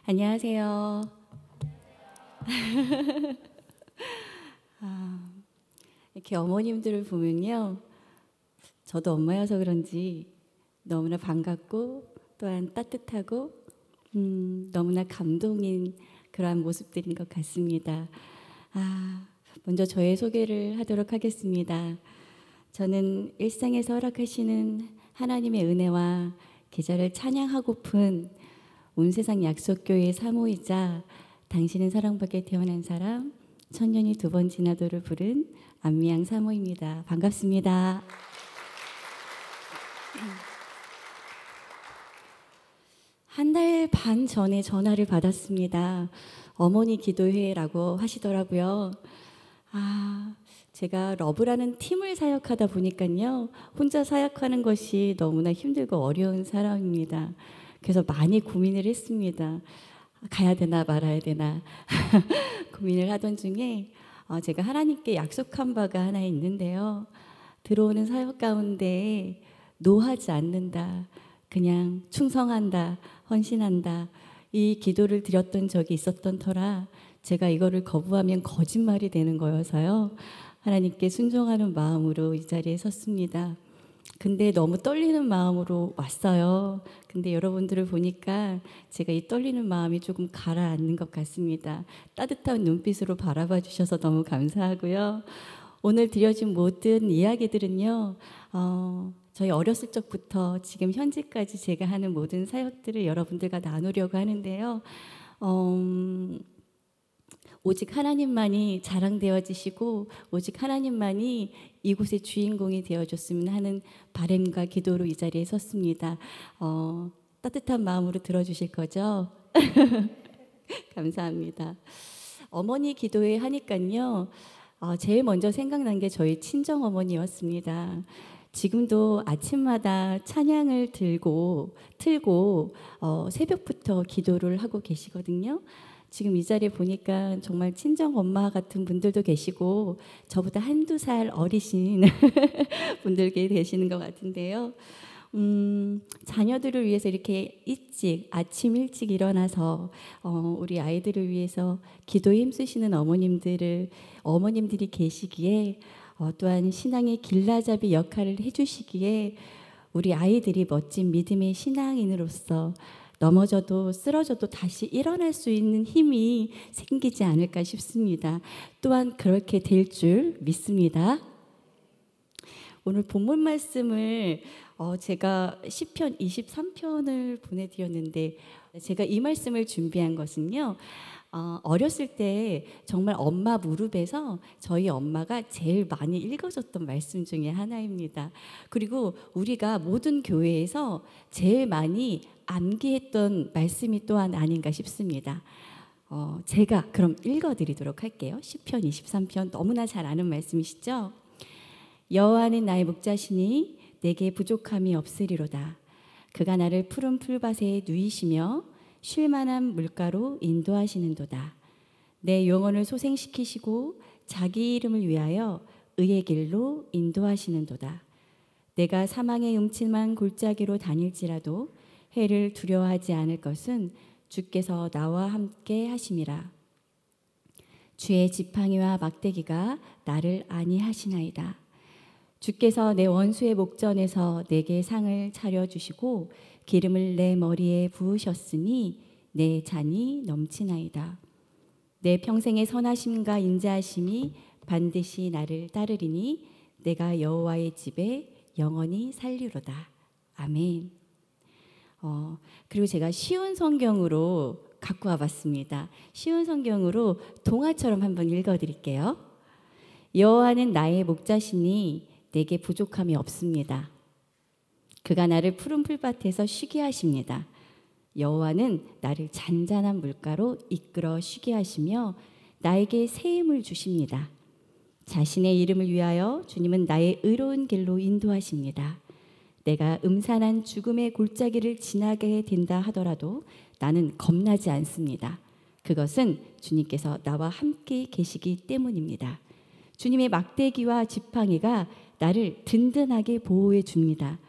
안녕하세요. 아, 이렇게 어머님들을 보면요, 저도 엄마여서 그런지 너무나 반갑고 또한 따뜻하고 너무나 감동인 그러한 모습들인 것 같습니다. 먼저 저의 소개를 하도록 하겠습니다. 저는 일상에서 허락하시는 하나님의 은혜와 계절을 찬양하고픈 온 세상 약속교회 사모이자 당신은 사랑받게 태어난 사람 천년이 두 번 지나도를 부른 안미양 사모입니다. 반갑습니다. 한 달 반 전에 전화를 받았습니다. 어머니 기도회라고 하시더라고요. 제가 러브라는 팀을 사역하다 보니까요, 혼자 사역하는 것이 너무나 힘들고 어려운 사람입니다. 그래서 많이 고민을 했습니다. 가야 되나 말아야 되나 고민을 하던 중에 제가 하나님께 약속한 바가 하나 있는데요. 들어오는 사역 가운데 노하지 않는다, 그냥 충성한다, 헌신한다, 이 기도를 드렸던 적이 있었던 터라 제가 이거를 거부하면 거짓말이 되는 거여서요, 하나님께 순종하는 마음으로 이 자리에 섰습니다. 근데 너무 떨리는 마음으로 왔어요. 근데 여러분들을 보니까 제가 이 떨리는 마음이 조금 가라앉는 것 같습니다. 따뜻한 눈빛으로 바라봐 주셔서 너무 감사하고요. 오늘 드려진 모든 이야기들은요, 저희 어렸을 적부터 지금 현재까지 제가 하는 모든 사역들을 여러분들과 나누려고 하는데요. 오직 하나님만이 자랑되어지시고 오직 하나님만이 이곳의 주인공이 되어줬으면 하는 바람과 기도로 이 자리에 섰습니다. 따뜻한 마음으로 들어주실 거죠? 감사합니다. 어머니 기도회 하니까요, 제일 먼저 생각난 게 저희 친정어머니였습니다. 지금도 아침마다 찬양을 틀고 새벽부터 기도를 하고 계시거든요. 지금 이 자리에 보니까 정말 친정 엄마 같은 분들도 계시고 저보다 한두 살 어리신 분들께 계시는 것 같은데요. 자녀들을 위해서 이렇게 아침 일찍 일어나서 우리 아이들을 위해서 기도에 힘쓰시는 어머님들이 계시기에, 또한 신앙의 길라잡이 역할을 해주시기에 우리 아이들이 멋진 믿음의 신앙인으로서 넘어져도 쓰러져도 다시 일어날 수 있는 힘이 생기지 않을까 싶습니다. 또한 그렇게 될 줄 믿습니다. 오늘 본문 말씀을 제가 시편 23편을 보내드렸는데, 제가 이 말씀을 준비한 것은요, 어렸을 때 정말 엄마 무릎에서 저희 엄마가 제일 많이 읽어줬던 말씀 중에 하나입니다. 그리고 우리가 모든 교회에서 제일 많이 암기했던 말씀이 또한 아닌가 싶습니다. 제가 그럼 읽어드리도록 할게요. 시편 23편 너무나 잘 아는 말씀이시죠? 여호와는 나의 목자시니 내게 부족함이 없으리로다. 그가 나를 푸른 풀밭에 누이시며 쉴만한 물가로 인도하시는도다. 내 영혼을 소생시키시고 자기 이름을 위하여 의의 길로 인도하시는도다. 내가 사망의 음침한 골짜기로 다닐지라도 해를 두려워하지 않을 것은 주께서 나와 함께 하심이라. 주의 지팡이와 막대기가 나를 안위하시나이다. 주께서 내 원수의 목전에서 내게 상을 차려주시고 기름을 내 머리에 부으셨으니 내 잔이 넘치나이다. 내 평생의 선하심과 인자하심이 반드시 나를 따르리니 내가 여호와의 집에 영원히 살리로다. 아멘. 그리고 제가 쉬운 성경으로 갖고 와봤습니다. 쉬운 성경으로 동화처럼 한번 읽어드릴게요. 여호와는 나의 목자시니 내게 부족함이 없습니다. 그가 나를 푸른 풀밭에서 쉬게 하십니다. 여호와는 나를 잔잔한 물가로 이끌어 쉬게 하시며 나에게 새 힘을 주십니다. 자신의 이름을 위하여 주님은 나의 의로운 길로 인도하십니다. 내가 음산한 죽음의 골짜기를 지나게 된다 하더라도 나는 겁나지 않습니다. 그것은 주님께서 나와 함께 계시기 때문입니다. 주님의 막대기와 지팡이가 나를 든든하게 보호해 줍니다.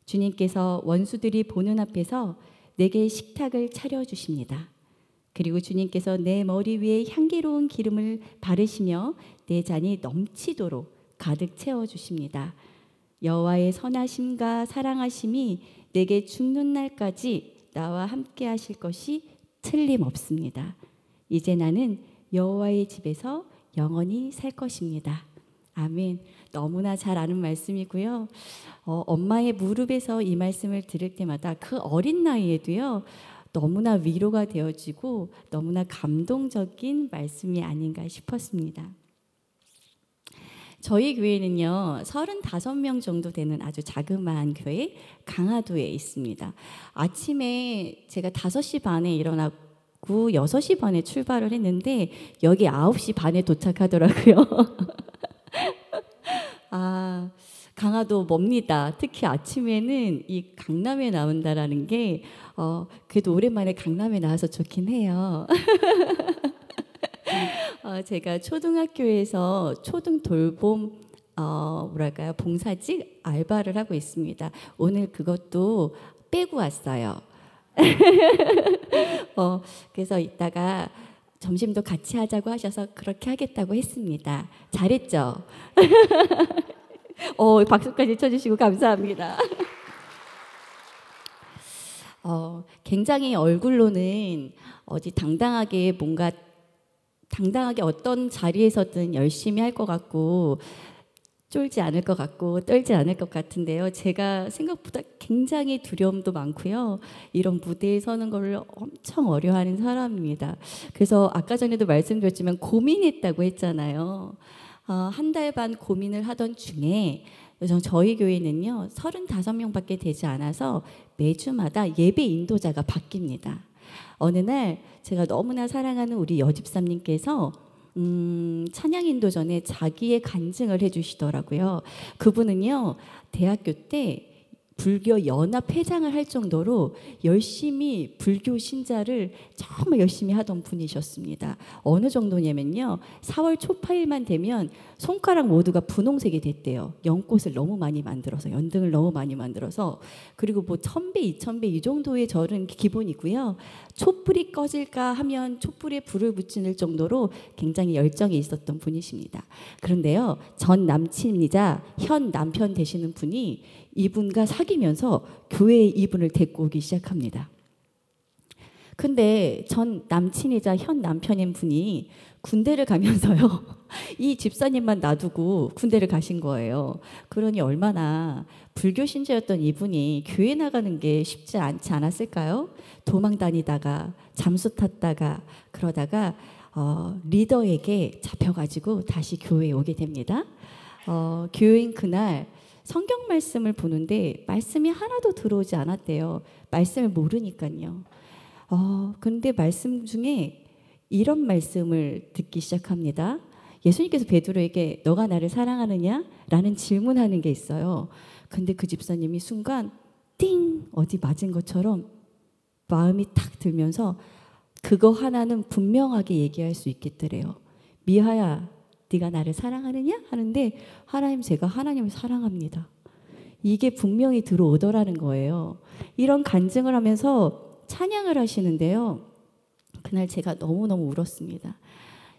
주님께서 원수들이 보는 앞에서 내게 식탁을 차려주십니다. 그리고 주님께서 내 머리 위에 향기로운 기름을 바르시며 내 잔이 넘치도록 가득 채워주십니다. 여호와의 선하심과 사랑하심이 내게 죽는 날까지 나와 함께 하실 것이 틀림없습니다. 이제 나는 여호와의 집에서 영원히 살 것입니다. 아멘. 너무나 잘 아는 말씀이고요. 엄마의 무릎에서 이 말씀을 들을 때마다 그 어린 나이에도요, 너무나 위로가 되어지고 너무나 감동적인 말씀이 아닌가 싶었습니다. 저희 교회는요, 35명 정도 되는 아주 자그마한 교회, 강화도에 있습니다. 아침에 제가 5시 반에 일어나고 6시 반에 출발을 했는데 여기 9시 반에 도착하더라고요. 아, 강화도 멉니다. 특히 아침에는 이 강남에 나온다라는 게 그래도 오랜만에 강남에 나와서 좋긴 해요. 제가 초등학교에서 초등 돌봄 봉사직 알바를 하고 있습니다. 오늘 그것도 빼고 왔어요. 그래서 이따가 점심도 같이 하자고 하셔서 그렇게 하겠다고 했습니다. 잘했죠? 박수까지 쳐주시고 감사합니다. 굉장히 얼굴로는 당당하게 어떤 자리에서든 열심히 할 것 같고 쫄지 않을 것 같고 떨지 않을 것 같은데요. 제가 생각보다 굉장히 두려움도 많고요. 이런 무대에 서는 걸 엄청 어려워하는 사람입니다. 그래서 아까 전에도 말씀드렸지만 고민했다고 했잖아요. 한 달 반 고민을 하던 중에 저희 교회는요 35명밖에 되지 않아서 매주마다 예배 인도자가 바뀝니다. 어느 날 제가 너무나 사랑하는 우리 여집사님께서 찬양 인도 전에 자기의 간증을 해주시더라고요. 그분은요 대학교 때 불교 연합 회장을 할 정도로 열심히 불교 신자를 정말 열심히 하던 분이셨습니다. 어느 정도냐면요 4월 초파일만 되면 손가락 모두가 분홍색이 됐대요. 연꽃을 너무 많이 만들어서, 연등을 너무 많이 만들어서. 그리고 뭐 1000배 2000배 이 정도의 절은 기본이고요. 촛불이 꺼질까 하면 촛불에 불을 붙이는 정도로 굉장히 열정이 있었던 분이십니다. 그런데요 전 남친이자 현 남편 되시는 분이 이분과 사귀면서 교회에 이분을 데리고 오기 시작합니다. 근데 전 남친이자 현 남편인 분이 군대를 가면서요 이 집사님만 놔두고 군대를 가신 거예요. 그러니 얼마나 불교 신자였던 이분이 교회 나가는 게 쉽지 않지 않았을까요? 도망 다니다가 잠수 탔다가 그러다가 리더에게 잡혀가지고 다시 교회에 오게 됩니다. 교회인 그날 성경 말씀을 보는데 말씀이 하나도 들어오지 않았대요. 말씀을 모르니까요. 근데 말씀 중에 이런 말씀을 듣기 시작합니다. 예수님께서 베드로에게 너가 나를 사랑하느냐? 라는 질문하는 게 있어요. 근데 그 집사님이 순간 띵! 어디 맞은 것처럼 마음이 탁 들면서 그거 하나는 분명하게 얘기할 수 있겠더래요. 미하야, 네가 나를 사랑하느냐? 하는데 하나님, 제가 하나님을 사랑합니다. 이게 분명히 들어오더라는 거예요. 이런 간증을 하면서 찬양을 하시는데요. 그날 제가 너무너무 울었습니다.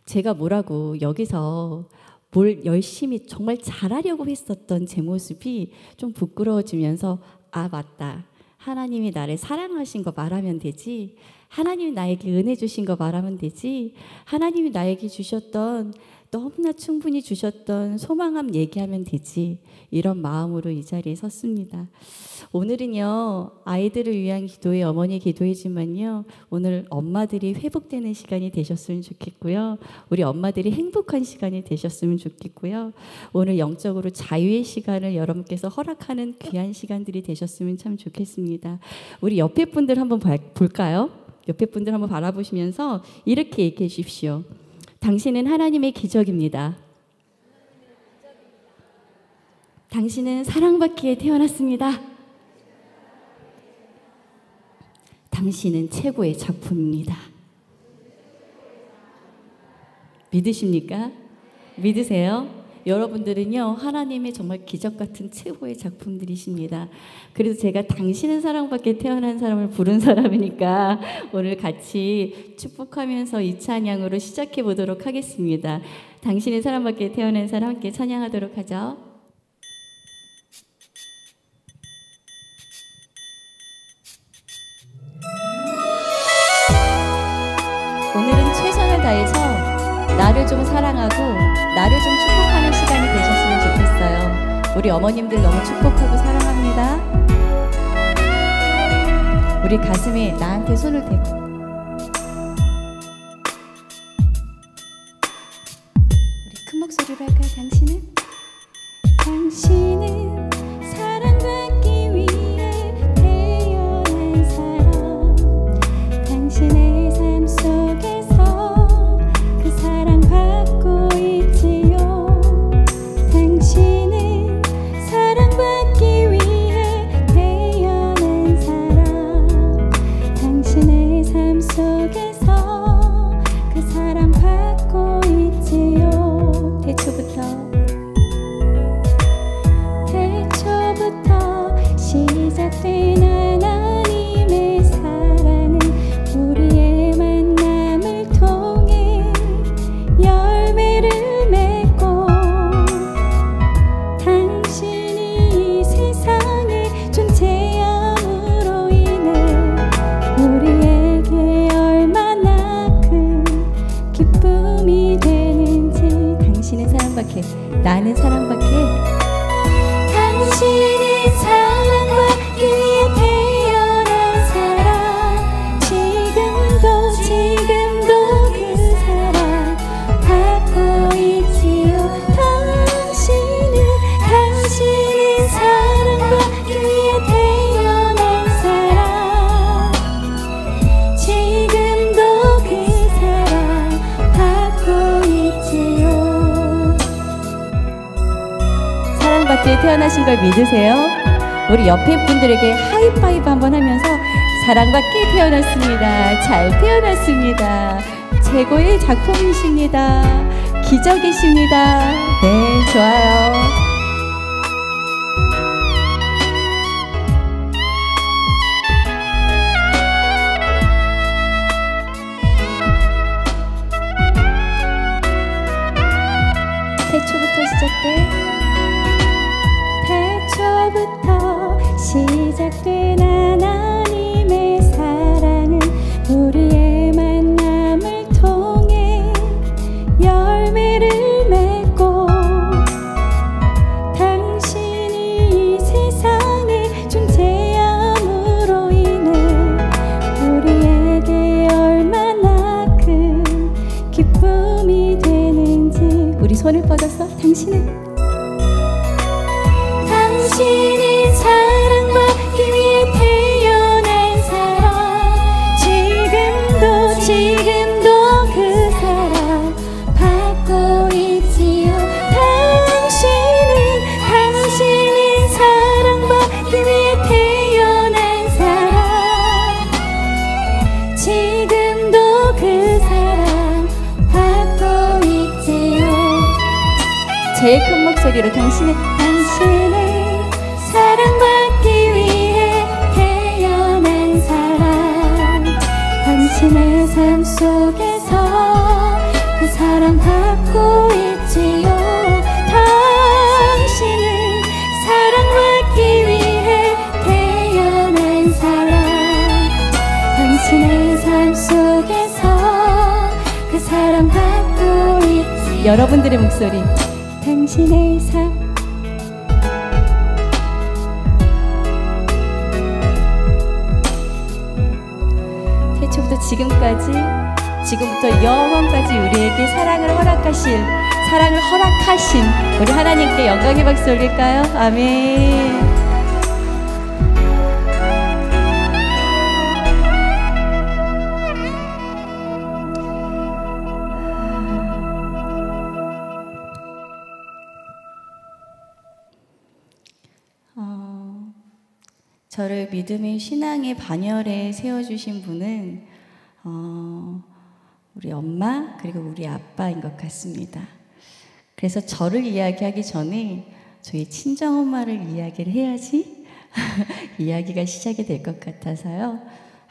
제가 뭐라고 여기서 뭘 열심히 정말 잘하려고 했었던 제 모습이 좀 부끄러워지면서 아 맞다. 하나님이 나를 사랑하신 거 말하면 되지. 하나님이 나에게 은혜 주신 거 말하면 되지. 하나님이 나에게 주셨던 너무나 충분히 주셨던 소망함 얘기하면 되지. 이런 마음으로 이 자리에 섰습니다. 오늘은요 아이들을 위한 기도회, 어머니 기도회지만요 오늘 엄마들이 회복되는 시간이 되셨으면 좋겠고요. 우리 엄마들이 행복한 시간이 되셨으면 좋겠고요. 오늘 영적으로 자유의 시간을 여러분께서 허락하는 귀한 시간들이 되셨으면 참 좋겠습니다. 우리 옆에 분들 한번 볼까요? 옆에 분들 한번 바라보시면서 이렇게 얘기해 주십시오. 당신은 하나님의 기적입니다. 당신은 사랑받기에 태어났습니다. 당신은 최고의 작품입니다. 믿으십니까? 믿으세요? 여러분들은요 하나님의 정말 기적 같은 최고의 작품들이십니다. 그래서 제가 당신은 사랑받게 태어난 사람을 부른 사람이니까 오늘 같이 축복하면서 이 찬양으로 시작해 보도록 하겠습니다. 당신은 사랑받게 태어난 사람 함께 찬양하도록 하죠. 오늘은 최선을 다해서 나를 좀 사랑하고 나를 좀 축복하는 시간이 되셨으면 좋겠어요. 우리 어머님들 너무 축복하고 사랑합니다. 우리 가슴에 나한테 손을 대고 우리 큰 목소리로 할까요? 당신은 사랑받기 위해 태어난 사람 당신의 삶 속에서 그 사랑 받고 있지요. 당신은 사랑받기 위해 태어난 사람 당신의 삶 속에서 그 사랑 받고 있지요. 태초부터 시작된 하나님의 사랑은 우리의 만남을 통해 열매를 맺고 당신이 이 세상의 존재함으로 인해 우리에게 얼마나 큰 기쁨이 되는지. 당신은 사랑받게 나는 사랑받게 당신은 사랑받기 위해 태어난 사람 지금도 그 사랑 받고 있지요. 당신은 사랑받기 위해 태어난 사람 지금도 그 사랑 받고 있지요. 사랑받기에 태어나신 걸 믿으세요? 우리 옆에 분들에게 하이파이브 한번 하면서 사랑받기에 태어났습니다. 잘 태어났습니다. 최고의 작품이십니다. 기적이십니다. 네, 좋아요. 태초부터 시작된 하나님의 사랑은 우리의 만남을 통해 열매를 맺고 당신이 이 세상의 존재함으로 인해 우리에게 얼마나 큰 기쁨이 되는지. 우리 손을 뻗어서 당신은 사랑받기 위해 태어난 사람 지금도 그 사랑 받고 있지요. 당신은 사랑받기 위해 태어난 사람 지금도 그 사랑 받고 있지요. 제일 큰 목소리로 당신은 사랑받기 위해 태어난 사람 당신의 삶 속에서 그 사랑 받고 있지요. 당신은 사랑받기 위해 태어난 사람 당신의 삶 속에서 그 사랑 받고 있지요. 여러분들의 목소리 당신의 삶 지금부터 영원까지 우리에게 사랑을 허락하신 우리 하나님께 영광의 박수 올릴까요? 아멘. 저를 믿음의 신앙의 반열에 세워주신 분은 우리 엄마 그리고 우리 아빠인 것 같습니다. 그래서 저를 이야기하기 전에 저희 친정엄마를 이야기를 해야지 이야기가 시작이 될 것 같아서요.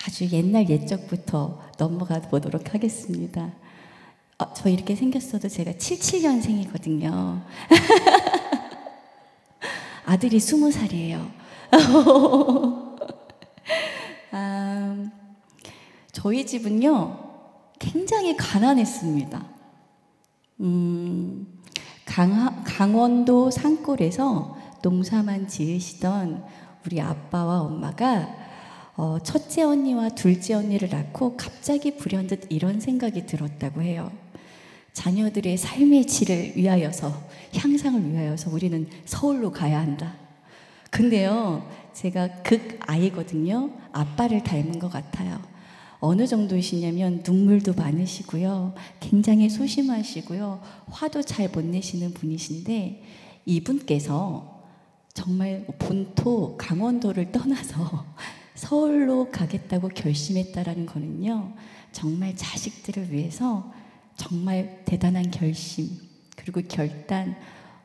아주 옛날 옛적부터 넘어가 보도록 하겠습니다. 저 이렇게 생겼어도 제가 77년생이거든요. 아들이 20살이에요. 저희 집은요, 굉장히 가난했습니다. 강원도 산골에서 농사만 지으시던 우리 아빠와 엄마가 첫째 언니와 둘째 언니를 낳고 갑자기 불현듯 이런 생각이 들었다고 해요. 자녀들의 삶의 질을 위하여서, 향상을 위하여서 우리는 서울로 가야 한다. 근데요, 제가 극아이거든요. 아빠를 닮은 것 같아요. 어느 정도이시냐면 눈물도 많으시고요. 굉장히 소심하시고요. 화도 잘 못 내시는 분이신데 이분께서 정말 본토 강원도를 떠나서 서울로 가겠다고 결심했다라는 거는요. 정말 자식들을 위해서 정말 대단한 결심, 그리고 결단,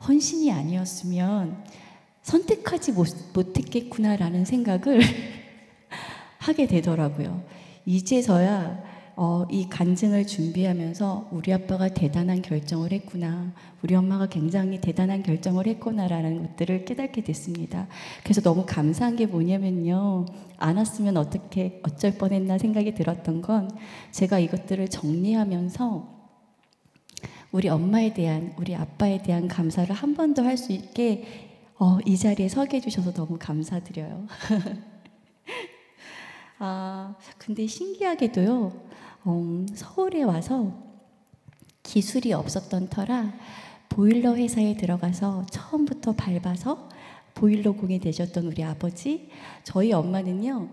헌신이 아니었으면 선택하지 못했겠구나라는 생각을 하게 되더라고요. 이제서야 이 간증을 준비하면서 우리 아빠가 대단한 결정을 했구나, 우리 엄마가 굉장히 대단한 결정을 했구나라는 것들을 깨닫게 됐습니다. 그래서 너무 감사한 게 뭐냐면요, 안 왔으면 어쩔 뻔했나 생각이 들었던 건, 제가 이것들을 정리하면서 우리 엄마에 대한, 우리 아빠에 대한 감사를 한 번 더 할 수 있게 이 자리에 서게 해주셔서 너무 감사드려요. 근데 신기하게도요, 서울에 와서 기술이 없었던 터라 보일러 회사에 들어가서 처음부터 밟아서 보일러공이 되셨던 우리 아버지, 저희 엄마는요,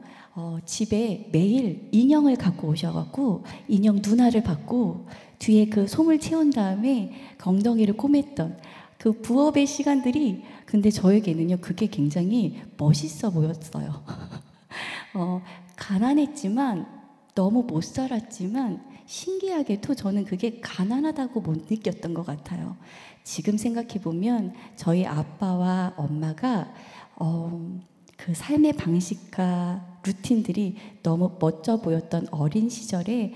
집에 매일 인형을 갖고 오셔갖고 인형 누나를 받고 뒤에 그 솜을 채운 다음에 엉덩이를 꼬맸던 그 부업의 시간들이, 근데 저에게는요, 그게 굉장히 멋있어 보였어요. 가난했지만, 너무 못 살았지만, 신기하게도 저는 그게 가난하다고 못 느꼈던 것 같아요. 지금 생각해보면 저희 아빠와 엄마가 그 삶의 방식과 루틴들이 너무 멋져 보였던 어린 시절의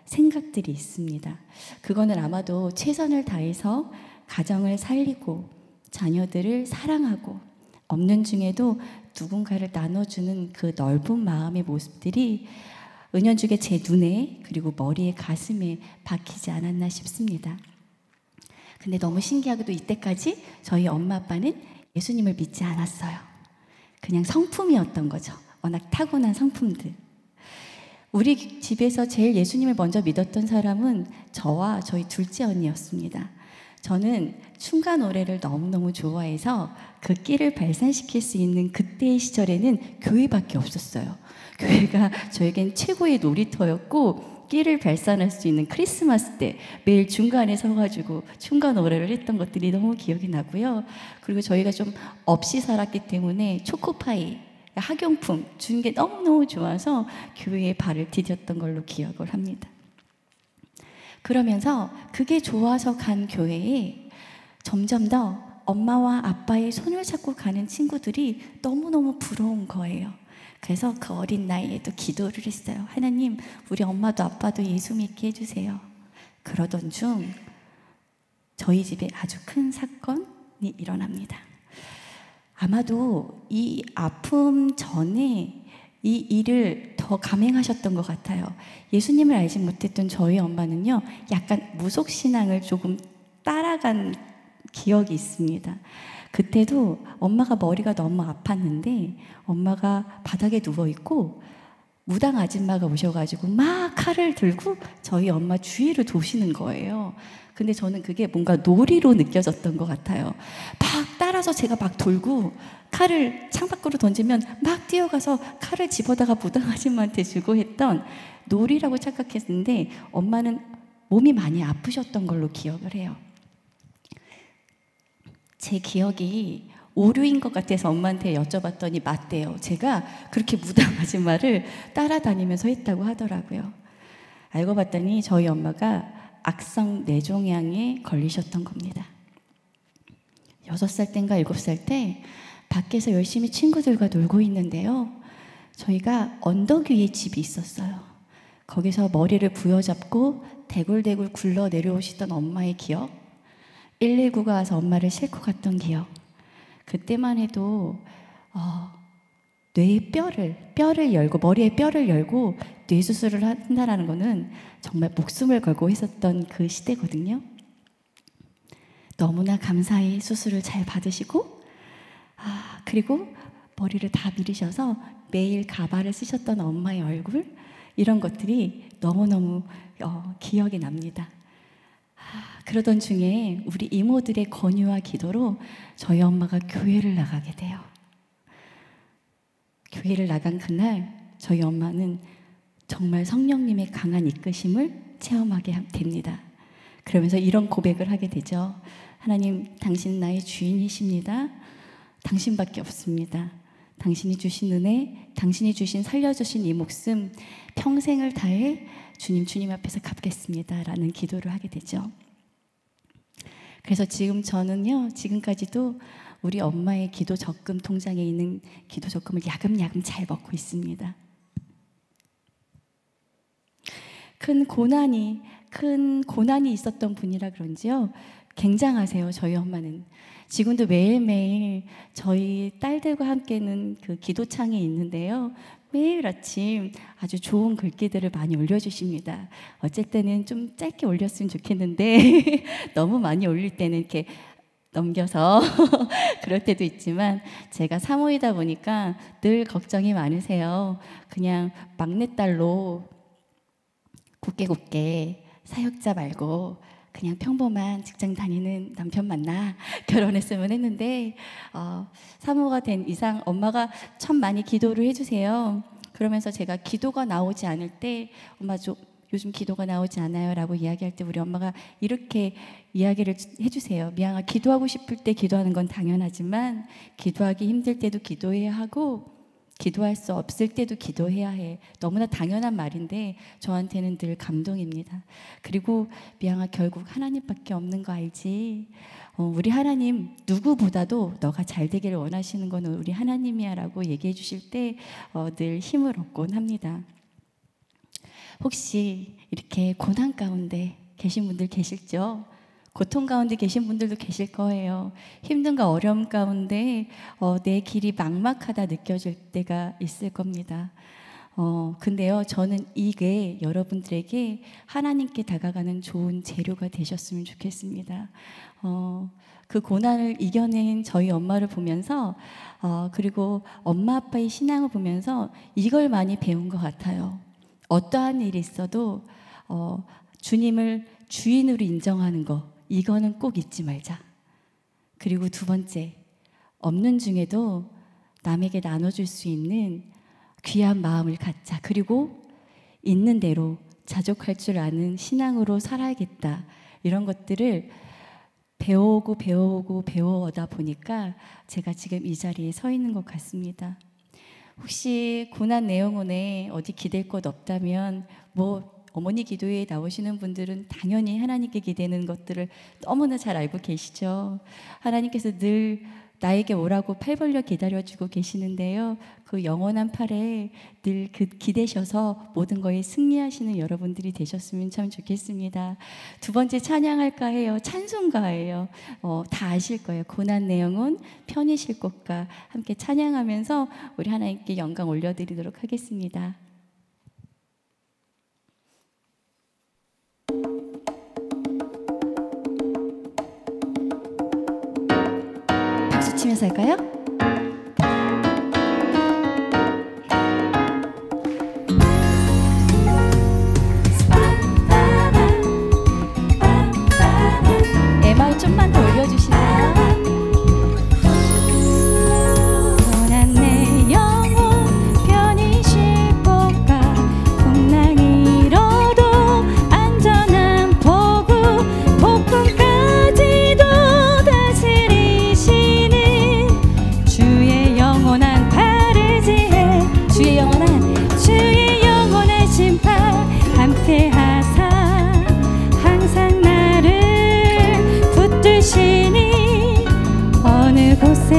생각들이 있습니다. 그거는 아마도 최선을 다해서 가정을 살리고 자녀들을 사랑하고 없는 중에도 누군가를 나눠주는 그 넓은 마음의 모습들이 은연중에 제 눈에, 그리고 머리에, 가슴에 박히지 않았나 싶습니다. 근데 너무 신기하게도 이때까지 저희 엄마 아빠는 예수님을 믿지 않았어요. 그냥 성품이었던 거죠. 워낙 타고난 성품들. 우리 집에서 제일 예수님을 먼저 믿었던 사람은 저와 저희 둘째 언니였습니다. 저는 춤과 노래를 너무너무 좋아해서 그 끼를 발산시킬 수 있는 그때의 시절에는 교회밖에 없었어요. 교회가 저에겐 최고의 놀이터였고, 끼를 발산할 수 있는 크리스마스 때 매일 중간에 서가지고 춤과 노래를 했던 것들이 너무 기억이 나고요. 그리고 저희가 좀 없이 살았기 때문에 초코파이, 학용품 주는 게 너무너무 좋아서 교회에 발을 디뎠던 걸로 기억을 합니다. 그러면서 그게 좋아서 간 교회에 점점 더 엄마와 아빠의 손을 잡고 가는 친구들이 너무너무 부러운 거예요. 그래서 그 어린 나이에도 기도를 했어요. 하나님, 우리 엄마도 아빠도 예수 믿게 해주세요. 그러던 중 저희 집에 아주 큰 사건이 일어납니다. 아마도 이 아픔 전에 이 일을 더 감행하셨던 것 같아요. 예수님을 알지 못했던 저희 엄마는요, 약간 무속신앙을 조금 따라간 기억이 있습니다. 그때도 엄마가 머리가 너무 아팠는데 엄마가 바닥에 누워있고 무당 아줌마가 오셔가지고 막 칼을 들고 저희 엄마 주위를 도시는 거예요. 근데 저는 그게 뭔가 놀이로 느껴졌던 것 같아요. 막 따라서 제가 막 돌고 칼을 창밖으로 던지면 막 뛰어가서 칼을 집어다가 무당 아줌마한테 주고 했던 놀이라고 착각했는데 엄마는 몸이 많이 아프셨던 걸로 기억을 해요. 제 기억이 오류인 것 같아서 엄마한테 여쭤봤더니 맞대요. 제가 그렇게 무당 아줌마를 따라다니면서 했다고 하더라고요. 알고 봤더니 저희 엄마가 악성 뇌종양에 걸리셨던 겁니다. 6살 땐가 7살 때 밖에서 열심히 친구들과 놀고 있는데요. 저희가 언덕 위에 집이 있었어요. 거기서 머리를 부여잡고 대굴대굴 굴러 내려오시던 엄마의 기억, 119가 와서 엄마를 싣고 갔던 기억, 그때만 해도 뇌의 뼈를 열고, 머리의 뼈를 열고 뇌수술을 한다는 거는 정말 목숨을 걸고 했었던 그 시대거든요. 너무나 감사히 수술을 잘 받으시고, 그리고 머리를 다 밀으셔서 매일 가발을 쓰셨던 엄마의 얼굴, 이런 것들이 너무너무 기억이 납니다. 그러던 중에 우리 이모들의 권유와 기도로 저희 엄마가 교회를 나가게 돼요. 교회를 나간 그날 저희 엄마는 정말 성령님의 강한 이끄심을 체험하게 됩니다. 그러면서 이런 고백을 하게 되죠. 하나님, 당신은 나의 주인이십니다. 당신밖에 없습니다. 당신이 주신 은혜, 당신이 주신 살려주신 이 목숨 평생을 다해 주님 앞에서 갚겠습니다 라는 기도를 하게 되죠. 그래서 지금 저는요, 지금까지도 우리 엄마의 기도 적금 통장에 있는 기도 적금을 야금야금 잘 먹고 있습니다. 큰 고난이 있었던 분이라 그런지요, 굉장하세요. 저희 엄마는 지금도 매일매일 저희 딸들과 함께는 그 기도창에 있는데요, 매일 아침 아주 좋은 글귀들을 많이 올려주십니다. 어쩔 때는 좀 짧게 올렸으면 좋겠는데 너무 많이 올릴 때는 이렇게 넘겨서 그럴 때도 있지만, 제가 사모이다 보니까 늘 걱정이 많으세요. 그냥 막내딸로 곱게 사역자 말고 그냥 평범한 직장 다니는 남편 만나 결혼했으면 했는데, 사모가 된 이상 엄마가 참 많이 기도를 해주세요. 그러면서 제가 기도가 나오지 않을 때, 엄마 요즘 기도가 나오지 않아요 라고 이야기할 때 우리 엄마가 이렇게 이야기를 해주세요. 미양아, 기도하고 싶을 때 기도하는 건 당연하지만 기도하기 힘들 때도 기도해야 하고 기도할 수 없을 때도 기도해야 해. 너무나 당연한 말인데 저한테는 늘 감동입니다. 그리고 미양아, 결국 하나님밖에 없는 거 알지? 우리 하나님 누구보다도 너가 잘 되기를 원하시는 건 우리 하나님이야 라고 얘기해 주실 때 늘 힘을 얻곤 합니다. 혹시 이렇게 고난 가운데 계신 분들 계실죠? 고통 가운데 계신 분들도 계실 거예요. 힘든가 어려움 가운데 내 길이 막막하다 느껴질 때가 있을 겁니다. 근데요, 저는 이게 여러분들에게 하나님께 다가가는 좋은 재료가 되셨으면 좋겠습니다. 그 고난을 이겨낸 저희 엄마를 보면서 그리고 엄마 아빠의 신앙을 보면서 이걸 많이 배운 것 같아요. 어떠한 일이 있어도 주님을 주인으로 인정하는 거, 이거는 꼭 잊지 말자. 그리고 두 번째, 없는 중에도 남에게 나눠줄 수 있는 귀한 마음을 갖자. 그리고 있는 대로 자족할 줄 아는 신앙으로 살아야겠다. 이런 것들을 배워오다 보니까 제가 지금 이 자리에 서 있는 것 같습니다. 혹시 고난 내용원에 어디 기댈 곳 없다면 어머니 기도회에 나오시는 분들은 당연히 하나님께 기대는 것들을 너무나 잘 알고 계시죠. 하나님께서 늘 나에게 오라고 팔 벌려 기다려주고 계시는데요, 그 영원한 팔에 늘 기대셔서 모든 거에 승리하시는 여러분들이 되셨으면 참 좋겠습니다. 두 번째 찬양할까 해요. 찬송가예요. 다 아실 거예요. 고난 내용은 편히 쉴 곳과 함께 찬양하면서 우리 하나님께 영광 올려드리도록 하겠습니다. 박수 치면서 할까요? MR 좀만 더 올려주시나요? 고난 내 영혼 편히 쉴 곳과 풍랑 잃어도 안전한 포구, 폭풍까지도 다스리시는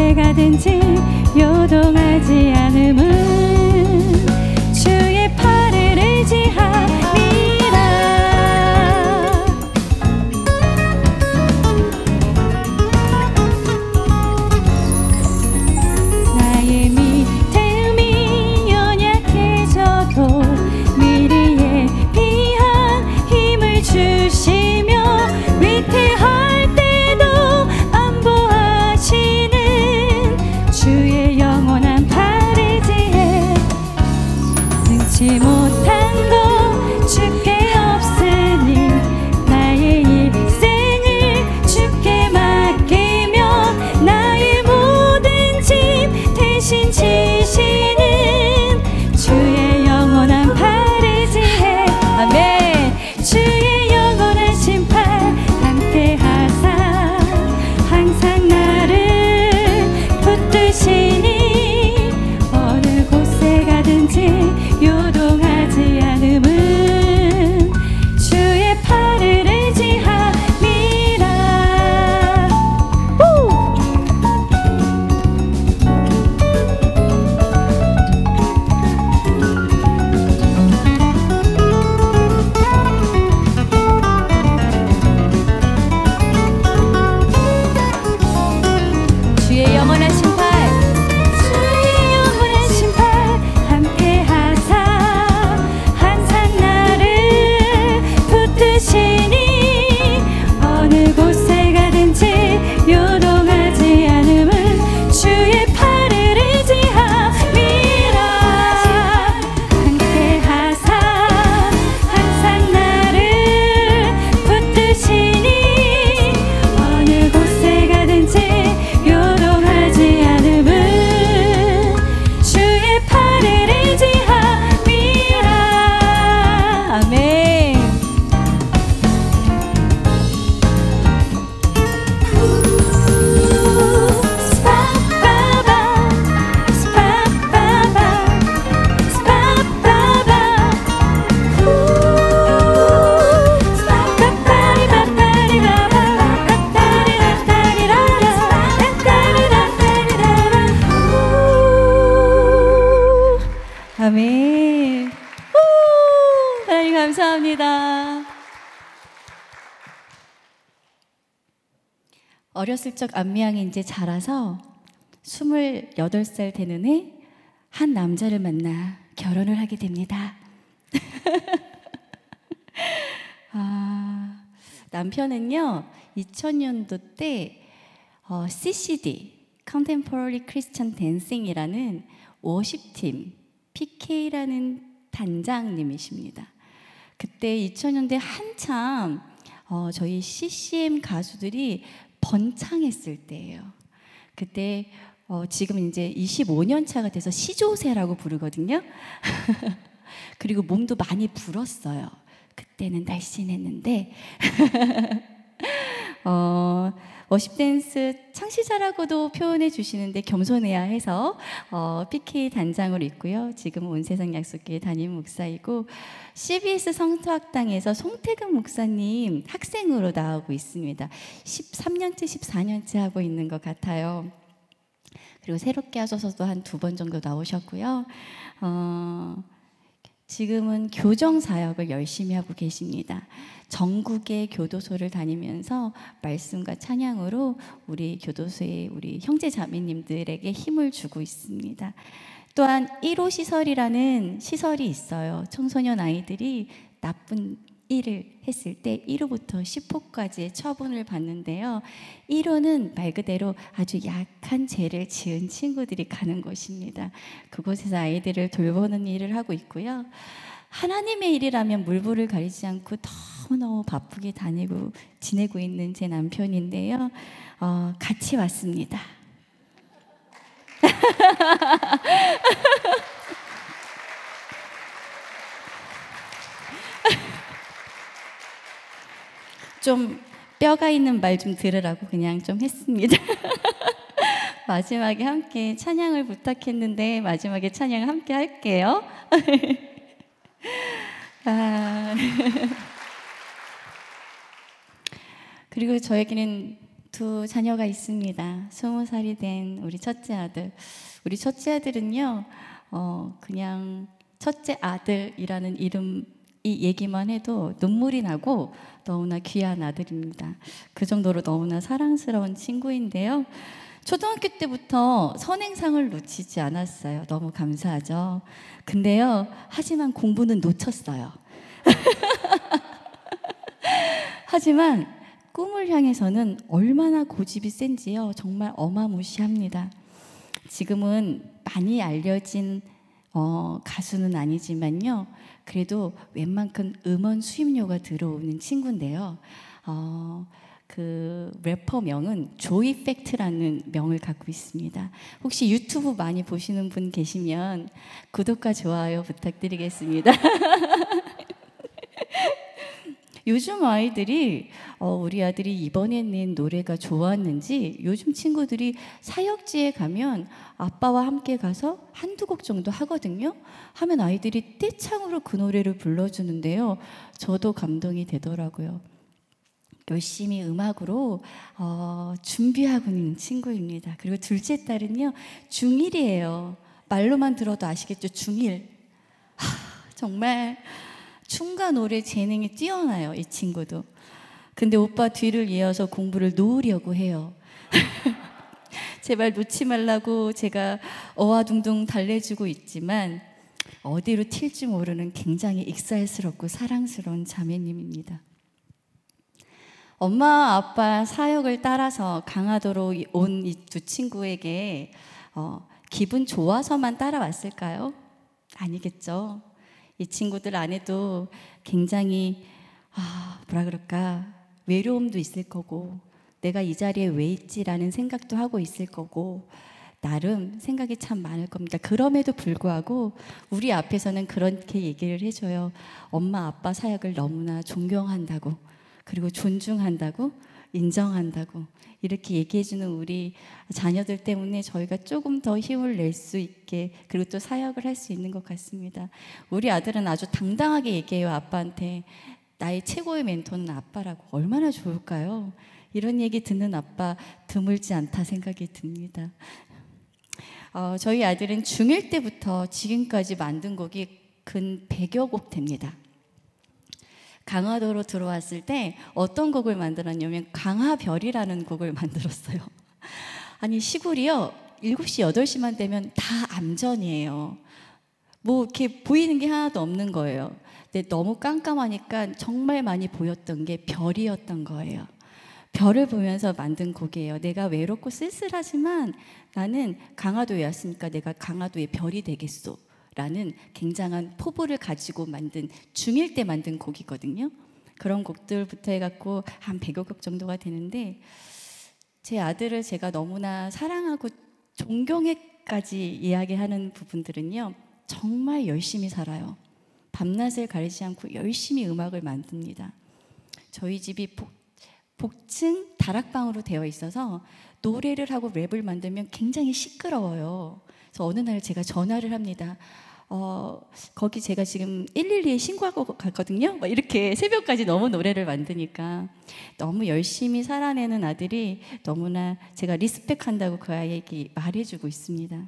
곳에 가든지 요동하지 않음은 주의 팔을 의지함이라. 나의 믿음이 연약해져도 미리에 비한 힘을 주시며 위태할 때도 안보하시는 주의 영원한 팔 의지해. 능치 못한 것 주께 없으니 나의 일생을 주께 맡기며 나의 모든 짐 대신 지시는 주의 영원한 팔 의지해. 아멘. 주의 영원하신 팔 함께 하사 항상 나를 붙드시니 어느 곳에 가든지 요동하지 않음은 주의 팔을 의지함이라. 주의 영원하신 팔, 주의 영원하신 팔 함께 하사 항상 나를 붙드시니 어느 곳에 가든지 요동하지 않음은 주의 팔을 의지함이라. 함께 하사 항상 나를 붙드시니 어느 곳에 가든지 요동하지 않음은 주의 팔을 의지함이라. 아멘. 스파빠바 스파빠바 스파빠바 아멘. 하나님 감사합니다. 어렸을 적 안미양이 이제 자라서 28살 되는 해 한 남자를 만나 결혼을 하게 됩니다. 남편은요 2000년도 때 CCD Contemporary Christian Dancing이라는 워십팀 PK라는 단장님이십니다. 그때 2000년대 한참 저희 CCM 가수들이 번창했을 때예요. 그때 지금 이제 25년 차가 돼서 시조세라고 부르거든요. 그리고 몸도 많이 불었어요. 그때는 날씬했는데 워십 댄스 창시자라고도 표현해 주시는데 겸손해야 해서 PK 단장으로 있고요. 지금은 온세상 약속교회 담임 목사이고 CBS 성서학당에서 송태근 목사님 학생으로 나오고 있습니다. 13년째 14년째 하고 있는 것 같아요. 그리고 새롭게 하셔서도 한 2번 정도 나오셨고요. 지금은 교정 사역을 열심히 하고 계십니다. 전국의 교도소를 다니면서 말씀과 찬양으로 우리 교도소의 우리 형제 자매님들에게 힘을 주고 있습니다. 또한 1호 시설이라는 시설이 있어요. 청소년 아이들이 나쁜 일을 했을 때 1호부터 10호까지의 처분을 받는데요. 1호는 말 그대로 아주 약한 죄를 지은 친구들이 가는 곳입니다. 그곳에서 아이들을 돌보는 일을 하고 있고요. 하나님의 일이라면 물불을 가리지 않고 너무너무 바쁘게 지내고 있는 제 남편인데요. 같이 왔습니다. 좀 뼈가 있는 말 좀 들으라고 그냥 좀 했습니다. 마지막에 함께 찬양을 부탁했는데 마지막에 찬양을 함께 할게요. 그리고 저에게는 두 자녀가 있습니다. 20살이 된 우리 첫째 아들. 우리 첫째 아들은요, 그냥 첫째 아들이라는 이름이 얘기만 해도 눈물이 나고 너무나 귀한 아들입니다. 그 정도로 너무나 사랑스러운 친구인데요. 초등학교 때부터 선행상을 놓치지 않았어요. 너무 감사하죠. 근데요, 하지만 공부는 놓쳤어요. 하지만 꿈을 향해서는 얼마나 고집이 센지요. 정말 어마무시합니다. 지금은 많이 알려진 가수는 아니지만요. 그래도 웬만큼 음원 수입료가 들어오는 친구인데요. 그 래퍼 명은 조이 팩트라는 명을 갖고 있습니다. 혹시 유튜브 많이 보시는 분 계시면 구독과 좋아요 부탁드리겠습니다. 요즘 아이들이 우리 아들이 이번에 낸 노래가 좋았는지 요즘 친구들이 사역지에 가면 아빠와 함께 가서 한두 곡 정도 하거든요. 하면 아이들이 떼창으로 그 노래를 불러주는데요. 저도 감동이 되더라고요. 열심히 음악으로 준비하고 있는 친구입니다. 그리고 둘째 딸은요, 중1이에요. 말로만 들어도 아시겠죠? 중1. 정말 춤과 노래 재능이 뛰어나요, 이 친구도. 근데 오빠 뒤를 이어서 공부를 놓으려고 해요. 제발 놓지 말라고 제가 어와둥둥 달래주고 있지만 어디로 튈지 모르는 굉장히 익살스럽고 사랑스러운 자매님입니다. 엄마 아빠 사역을 따라서 강화도로 온 이 두 친구에게 기분 좋아서만 따라왔을까요? 아니겠죠. 이 친구들 안에도 굉장히 뭐라 그럴까, 외로움도 있을 거고 내가 이 자리에 왜 있지라는 생각도 하고 있을 거고 나름 생각이 참 많을 겁니다. 그럼에도 불구하고 우리 앞에서는 그렇게 얘기를 해줘요. 엄마 아빠 사역을 너무나 존경한다고, 그리고 존중한다고, 인정한다고 이렇게 얘기해주는 우리 자녀들 때문에 저희가 조금 더 힘을 낼 수 있게, 그리고 또 사역을 할 수 있는 것 같습니다. 우리 아들은 아주 당당하게 얘기해요. 아빠한테 나의 최고의 멘토는 아빠라고. 얼마나 좋을까요? 이런 얘기 듣는 아빠 드물지 않다 생각이 듭니다. 저희 아들은 중1 때부터 지금까지 만든 곡이 근 100여 곡 됩니다. 강화도로 들어왔을 때 어떤 곡을 만들었냐면 강화별이라는 곡을 만들었어요. 아니 시골이요, 7시, 8시만 되면 다 암전이에요. 뭐 이렇게 보이는 게 하나도 없는 거예요. 근데 너무 깜깜하니까 정말 많이 보였던 게 별이었던 거예요. 별을 보면서 만든 곡이에요. 내가 외롭고 쓸쓸하지만 나는 강화도에 왔으니까 내가 강화도의 별이 되겠소 라는 굉장한 포부를 가지고 만든 중1 때 만든 곡이거든요. 그런 곡들부터 해갖고 한 100여 곡 정도가 되는데, 제 아들을 제가 너무나 사랑하고 존경해까지 이야기하는 부분들은요, 정말 열심히 살아요. 밤낮을 가리지 않고 열심히 음악을 만듭니다. 저희 집이 복층 다락방으로 되어 있어서 노래를 하고 랩을 만들면 굉장히 시끄러워요. 그래서 어느 날 제가 전화를 합니다. 거기 제가 지금 112에 신고하고 갔거든요. 이렇게 새벽까지 너무 노래를 만드니까 너무 열심히 살아내는 아들이 너무나 제가 리스펙한다고 그 아이에게 말해주고 있습니다.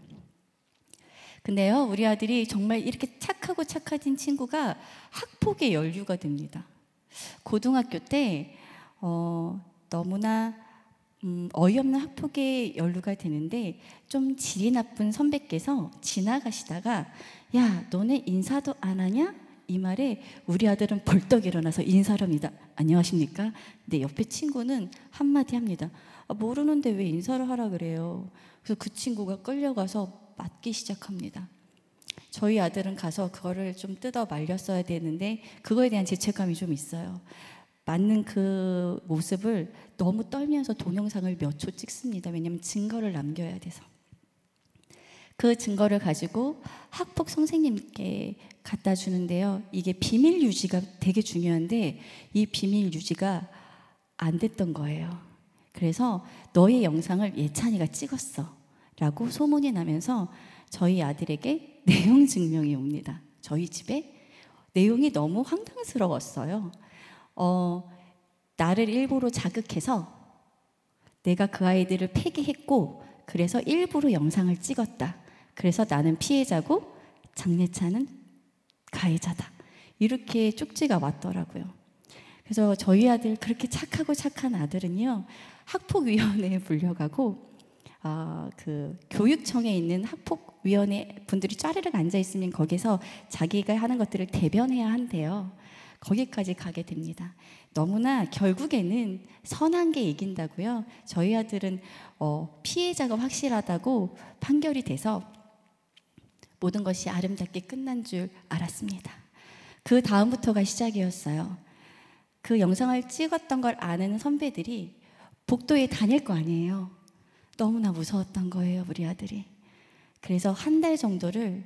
근데요, 우리 아들이 정말 이렇게 착하고 착하진 친구가 학폭의 연류가 됩니다. 고등학교 때 너무나 어이없는 학폭에 연루가 되는데, 좀 질이 나쁜 선배께서 지나가시다가 야 너네 인사도 안 하냐? 이 말에 우리 아들은 벌떡 일어나서 인사를 합니다. 안녕하십니까? 근데 옆에 친구는 한마디 합니다. 모르는데 왜 인사를 하라 그래요? 그래서 그 친구가 끌려가서 맞기 시작합니다. 저희 아들은 가서 그거를 좀 뜯어 말렸어야 되는데 그거에 대한 죄책감이 좀 있어요. 맞는 그 모습을 너무 떨면서 동영상을 몇 초 찍습니다. 왜냐하면 증거를 남겨야 돼서. 그 증거를 가지고 학폭 선생님께 갖다 주는데요. 이게 비밀 유지가 되게 중요한데 이 비밀 유지가 안 됐던 거예요. 그래서 너의 영상을 예찬이가 찍었어 라고 소문이 나면서 저희 아들에게 내용 증명이 옵니다. 저희 집에 내용이 너무 황당스러웠어요. 나를 일부러 자극해서 내가 그 아이들을 폐기했고 그래서 일부러 영상을 찍었다. 그래서 나는 피해자고 장례차는 가해자다. 이렇게 쪽지가 왔더라고요. 그래서 저희 아들, 그렇게 착하고 착한 아들은요, 학폭위원회에 불려가고 그 교육청에 있는 학폭위원회 분들이 짜르륵 앉아 있으면 거기서 자기가 하는 것들을 대변해야 한대요. 거기까지 가게 됩니다. 너무나 결국에는 선한 게 이긴다고요. 저희 아들은 피해자가 확실하다고 판결이 돼서 모든 것이 아름답게 끝난 줄 알았습니다. 그 다음부터가 시작이었어요. 그 영상을 찍었던 걸 아는 선배들이 복도에 다닐 거 아니에요. 너무나 무서웠던 거예요, 우리 아들이. 그래서 한 달 정도를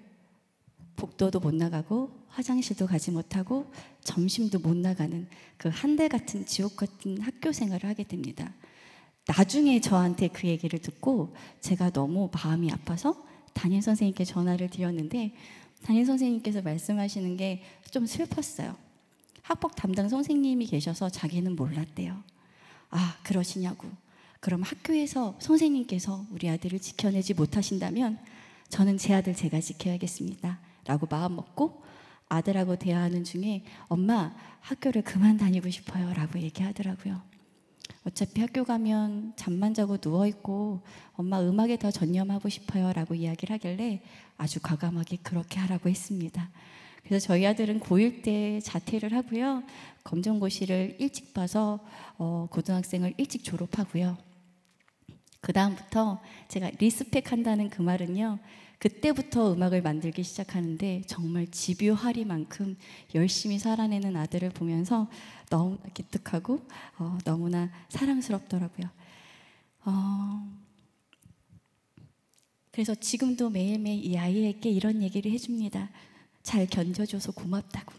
복도도 못 나가고 화장실도 가지 못하고 점심도 못 나가는 그 한 달 같은 지옥 같은 학교 생활을 하게 됩니다. 나중에 저한테 그 얘기를 듣고 제가 너무 마음이 아파서 담임 선생님께 전화를 드렸는데 담임 선생님께서 말씀하시는 게 좀 슬펐어요. 학폭 담당 선생님이 계셔서 자기는 몰랐대요. 아, 그러시냐고. 그럼 학교에서 선생님께서 우리 아들을 지켜내지 못하신다면 저는 제 아들 제가 지켜야겠습니다. 라고 마음 먹고 아들하고 대화하는 중에 엄마, 학교를 그만 다니고 싶어요. 라고 얘기하더라고요. 어차피 학교 가면 잠만 자고 누워있고 엄마 음악에 더 전념하고 싶어요. 라고 이야기를 하길래 아주 과감하게 그렇게 하라고 했습니다. 그래서 저희 아들은 고1 때 자퇴를 하고요. 검정고시를 일찍 봐서 고등학생을 일찍 졸업하고요. 그 다음부터 제가 리스펙한다는 그 말은요, 그때부터 음악을 만들기 시작하는데 정말 집요하리만큼 열심히 살아내는 아들을 보면서 너무나 기특하고 너무나 사랑스럽더라고요. 그래서 지금도 매일매일 이 아이에게 이런 얘기를 해줍니다. 잘 견뎌줘서 고맙다고,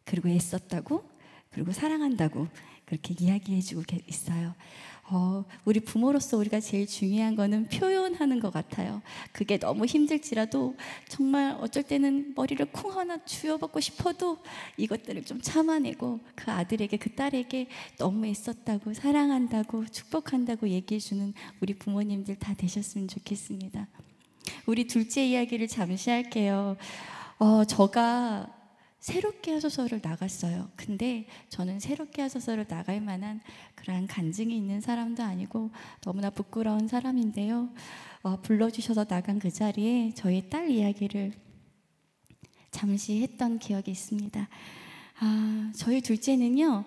그리고 애썼다고, 그리고 사랑한다고 그렇게 이야기해주고 있어요. 우리 부모로서 우리가 제일 중요한 거는 표현하는 것 같아요. 그게 너무 힘들지라도 정말 어쩔 때는 머리를 쿵 하나 쥐어박고 싶어도 이것들을 좀 참아내고 그 아들에게, 그 딸에게 너무 애썼다고, 사랑한다고, 축복한다고 얘기해주는 우리 부모님들 다 되셨으면 좋겠습니다. 우리 둘째 이야기를 잠시 할게요. 저가 새롭게 하소서를 나갔어요. 근데 저는 새롭게 하소서를 나갈 만한 그러한 간증이 있는 사람도 아니고 너무나 부끄러운 사람인데요. 불러주셔서 나간 그 자리에 저희 딸 이야기를 잠시 했던 기억이 있습니다. 저희 둘째는요,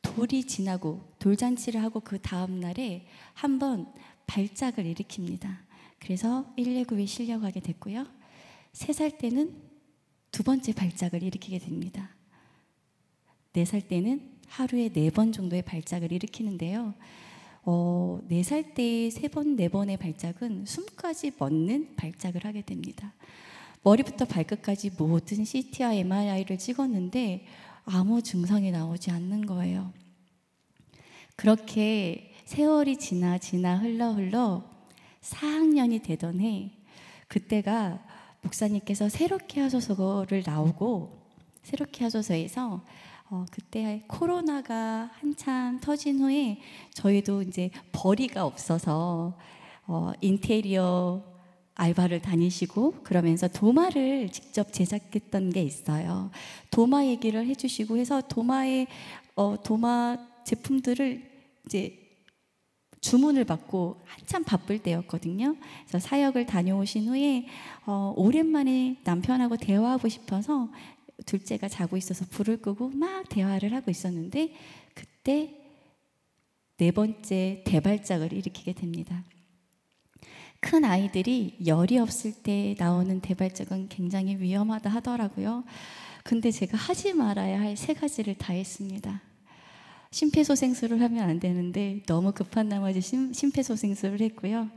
돌이 지나고 돌잔치를 하고 그 다음 날에 한번 발작을 일으킵니다. 그래서 119에 실려가게 됐고요. 3살 때는 두 번째 발작을 일으키게 됩니다. 4살 때는 하루에 4번 정도의 발작을 일으키는데요. 4살 때 3번, 4번의 발작은 숨까지 멎는 발작을 하게 됩니다. 머리부터 발끝까지 모든 CT와 MRI를 찍었는데 아무 증상이 나오지 않는 거예요. 그렇게 세월이 지나 흘러 4학년이 되던 해, 그때가 목사님께서 새롭게 하소서를 나오고, 새롭게 하소서에서 그때 코로나가 한참 터진 후에 저희도 이제 벌이가 없어서 인테리어 알바를 다니시고 그러면서 도마를 직접 제작했던 게 있어요. 도마 얘기를 해주시고 해서 도마 제품들을 이제 주문을 받고 한참 바쁠 때였거든요. 그래서 사역을 다녀오신 후에 오랜만에 남편하고 대화하고 싶어서 둘째가 자고 있어서 불을 끄고 막 대화를 하고 있었는데 그때 4번째 대발작을 일으키게 됩니다. 큰 아이들이 열이 없을 때 나오는 대발작은 굉장히 위험하다 하더라고요. 근데 제가 하지 말아야 할 3가지를 다 했습니다. 심폐소생술을 하면 안 되는데 너무 급한 나머지 심폐소생술을 했고요.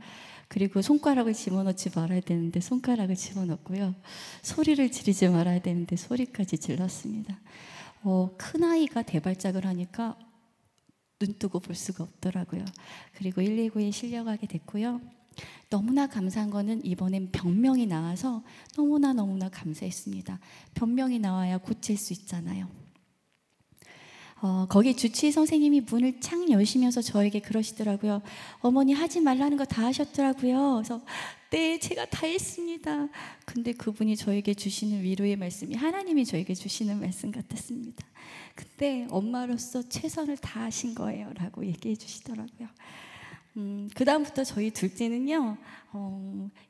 그리고 손가락을 집어넣지 말아야 되는데 손가락을 집어넣고요. 소리를 지르지 말아야 되는데 소리까지 질렀습니다. 큰아이가 대발작을 하니까 눈 뜨고 볼 수가 없더라고요. 그리고 119에 실려가게 됐고요. 너무나 감사한 거는 이번엔 병명이 나와서 너무나 감사했습니다. 병명이 나와야 고칠 수 있잖아요. 거기 주치의 선생님이 문을 창 여시면서 저에게 그러시더라고요. 어머니 하지 말라는 거 다 하셨더라고요. 그래서 네, 제가 다 했습니다. 근데 그분이 저에게 주시는 위로의 말씀이 하나님이 저에게 주시는 말씀 같았습니다. 근데 엄마로서 최선을 다하신 거예요 라고 얘기해 주시더라고요. 그 다음부터 저희 둘째는요,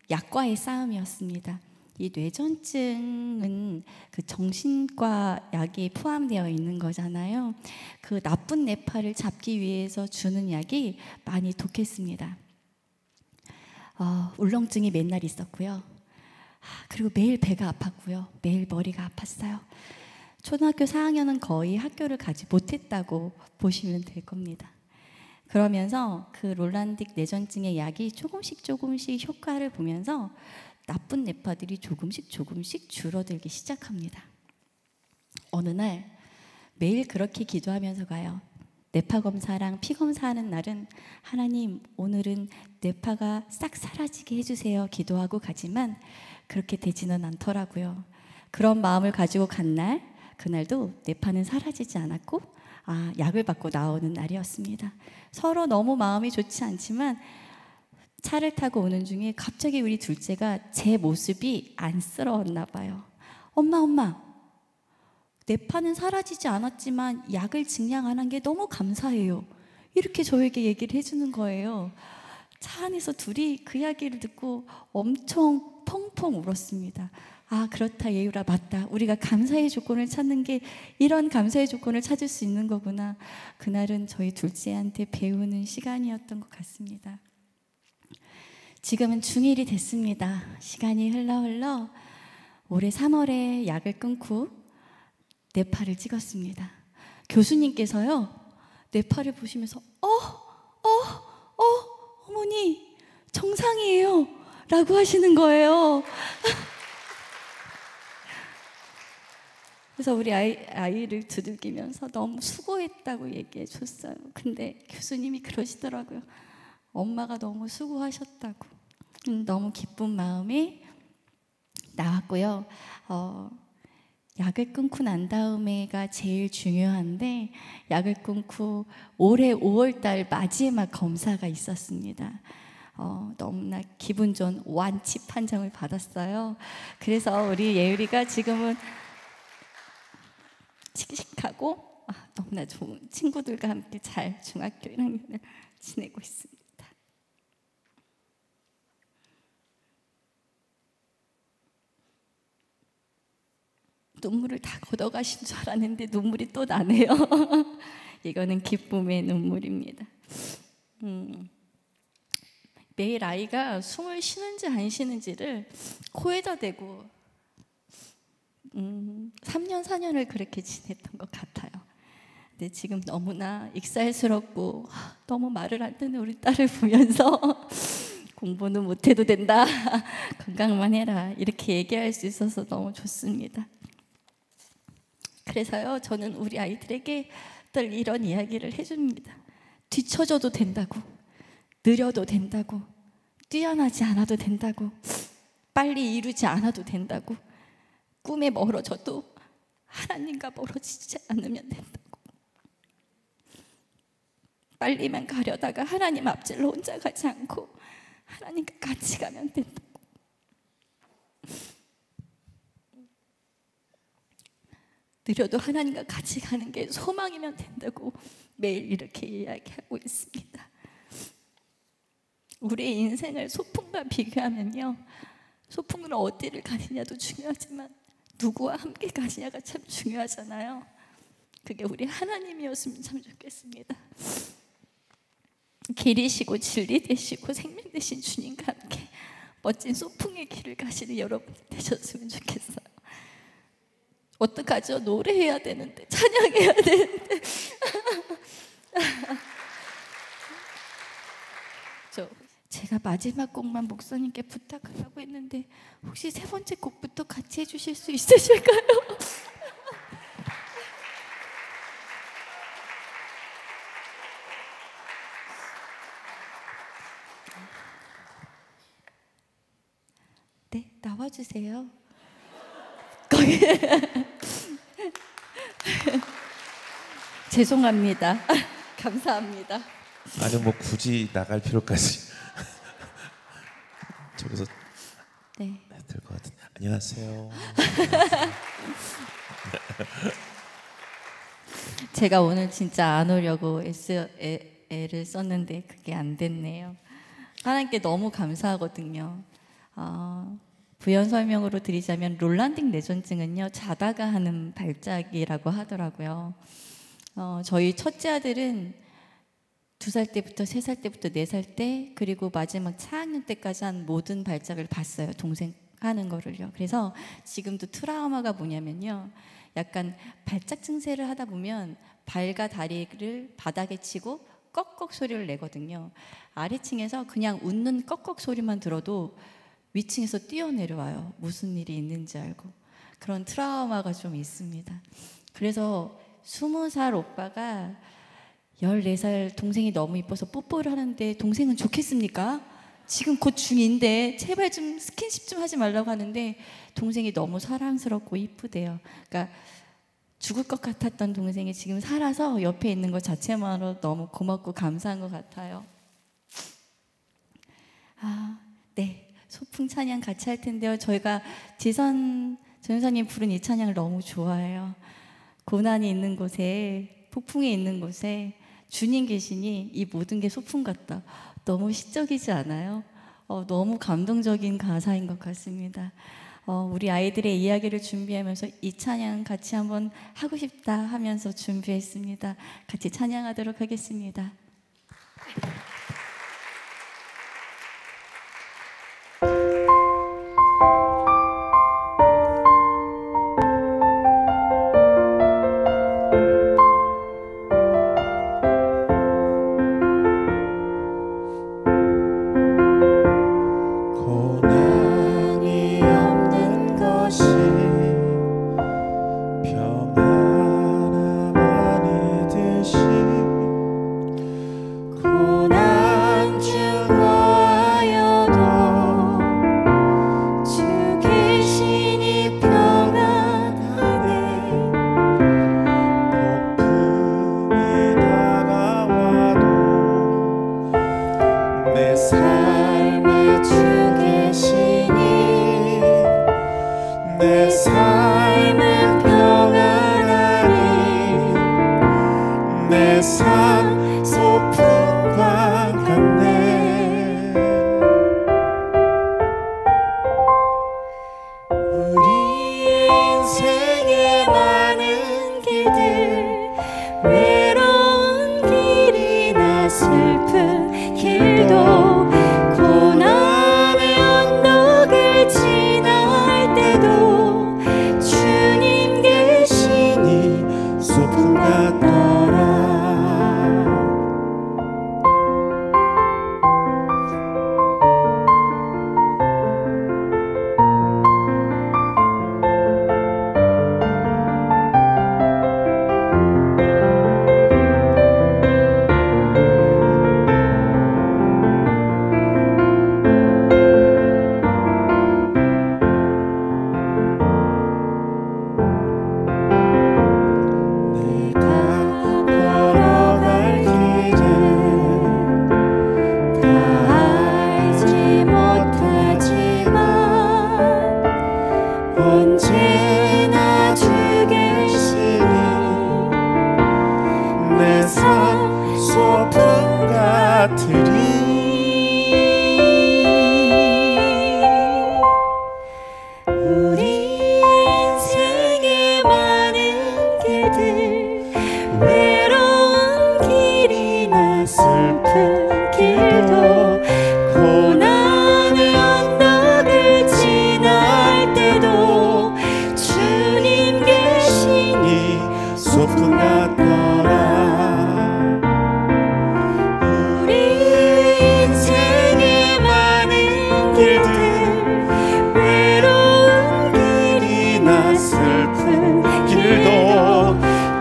약과의 싸움이었습니다. 이 뇌전증은 그 정신과 약이 포함되어 있는 거잖아요. 그 나쁜 뇌파를 잡기 위해서 주는 약이 많이 독했습니다. 울렁증이 맨날 있었고요. 그리고 매일 배가 아팠고요. 매일 머리가 아팠어요. 초등학교 4학년은 거의 학교를 가지 못했다고 보시면 될 겁니다. 그러면서 그 롤란딕 뇌전증의 약이 조금씩 효과를 보면서 나쁜 뇌파들이 조금씩 줄어들기 시작합니다. 어느 날 매일 그렇게 기도하면서 가요. 뇌파 검사랑 피 검사하는 날은 하나님, 오늘은 뇌파가 싹 사라지게 해주세요 기도하고 가지만 그렇게 되지는 않더라고요. 그런 마음을 가지고 간 날, 그날도 뇌파는 사라지지 않았고 약을 받고 나오는 날이었습니다. 서로 너무 마음이 좋지 않지만 차를 타고 오는 중에 갑자기 우리 둘째가 제 모습이 안쓰러웠나 봐요. 엄마, 뇌파는 사라지지 않았지만 약을 증량 안 한 게 너무 감사해요. 이렇게 저에게 얘기를 해주는 거예요. 차 안에서 둘이 그 이야기를 듣고 엄청 펑펑 울었습니다. 그렇다 예유라, 맞다. 우리가 감사의 조건을 찾는 게 이런 감사의 조건을 찾을 수 있는 거구나. 그날은 저희 둘째한테 배우는 시간이었던 것 같습니다. 지금은 중1이 됐습니다. 시간이 흘러 올해 3월에 약을 끊고 뇌파를 찍었습니다. 교수님께서요, 뇌파를 보시면서 어머니 정상이에요 라고 하시는 거예요. 그래서 우리 아이를 두들기면서 너무 수고했다고 얘기해 줬어요. 근데 교수님이 그러시더라고요. 엄마가 너무 수고하셨다고. 너무 기쁜 마음에 나왔고요. 약을 끊고 난 다음에가 제일 중요한데 약을 끊고 올해 5월달 마지막 검사가 있었습니다. 너무나 기분 좋은 완치 판정을 받았어요. 그래서 우리 예율이가 지금은 씩씩하고 너무나 좋은 친구들과 함께 잘 중학교 1학년을 지내고 있습니다. 눈물을 다 걷어가신 줄 알았는데 눈물이 또 나네요. 이거는 기쁨의 눈물입니다. 매일 아이가 숨을 쉬는지 안 쉬는지를 코에다 대고 3년 4년을 그렇게 지냈던 것 같아요. 근데 지금 너무나 익살스럽고 너무 말을 안 듣는 우리 딸을 보면서 공부는 못해도 된다, 건강만 해라, 이렇게 얘기할 수 있어서 너무 좋습니다. 그래서요, 저는 우리 아이들에게 늘 이런 이야기를 해줍니다. 뒤처져도 된다고, 느려도 된다고, 뛰어나지 않아도 된다고, 빨리 이루지 않아도 된다고, 꿈에 멀어져도 하나님과 멀어지지 않으면 된다고, 빨리만 가려다가 하나님 앞질러 혼자 가지 않고 하나님과 같이 가면 된다고. 느려도 하나님과 같이 가는 게 소망이면 된다고 매일 이렇게 이야기하고 있습니다. 우리의 인생을 소풍과 비교하면요, 소풍은 어디를 가느냐도 중요하지만 누구와 함께 가느냐가 참 중요하잖아요. 그게 우리 하나님이었으면 참 좋겠습니다. 길이시고 진리 되시고 생명 되신 주님과 함께 멋진 소풍의 길을 가시는 여러분 되셨으면 좋겠어요. 어떡하죠? 노래해야 되는데, 찬양해야 되는데. 제가 마지막 곡만 목사님께 부탁하려고 했는데 혹시 세 번째 곡부터 같이 해주실 수 있으실까요? 네, 나와주세요. 거기 죄송합니다. 감사합니다. 아니 뭐 굳이 나갈 필요까지 저기서 네. 될 것 같은데. 안녕하세요. 제가 오늘 진짜 안 오려고 애를 썼는데 그게 안 됐네요. 하나님께 너무 감사하거든요. 부연 설명으로 드리자면 롤란딩 뇌전증은요, 자다가 하는 발작이라고 하더라고요. 저희 첫째 아들은 2살 때부터 3살 때부터 4살 때 그리고 마지막 4학년 때까지 한 모든 발작을 봤어요. 동생 하는 거를요. 그래서 지금도 트라우마가 뭐냐면요, 약간 발작 증세를 하다 보면 발과 다리를 바닥에 치고 꺽꺽 소리를 내거든요. 아래층에서 그냥 웃는 꺽꺽 소리만 들어도 위층에서 뛰어내려와요. 무슨 일이 있는지 알고. 그런 트라우마가 좀 있습니다. 그래서 20살 오빠가 14살 동생이 너무 이뻐서 뽀뽀를 하는데 동생은 좋겠습니까? 지금 곧 중2인데 제발 좀 스킨십 좀 하지 말라고 하는데 동생이 너무 사랑스럽고 이쁘대요. 그러니까 죽을 것 같았던 동생이 지금 살아서 옆에 있는 것 자체만으로 너무 고맙고 감사한 것 같아요. 네. 소풍 찬양 같이 할 텐데요. 저희가 전사님 부른 이 찬양을 너무 좋아해요. 고난이 있는 곳에, 폭풍이 있는 곳에 주님 계시니 이 모든 게 소풍 같다. 너무 시적이지 않아요? 너무 감동적인 가사인 것 같습니다. 우리 아이들의 이야기를 준비하면서 이 찬양 같이 한번 하고 싶다 하면서 준비했습니다. 같이 찬양하도록 하겠습니다.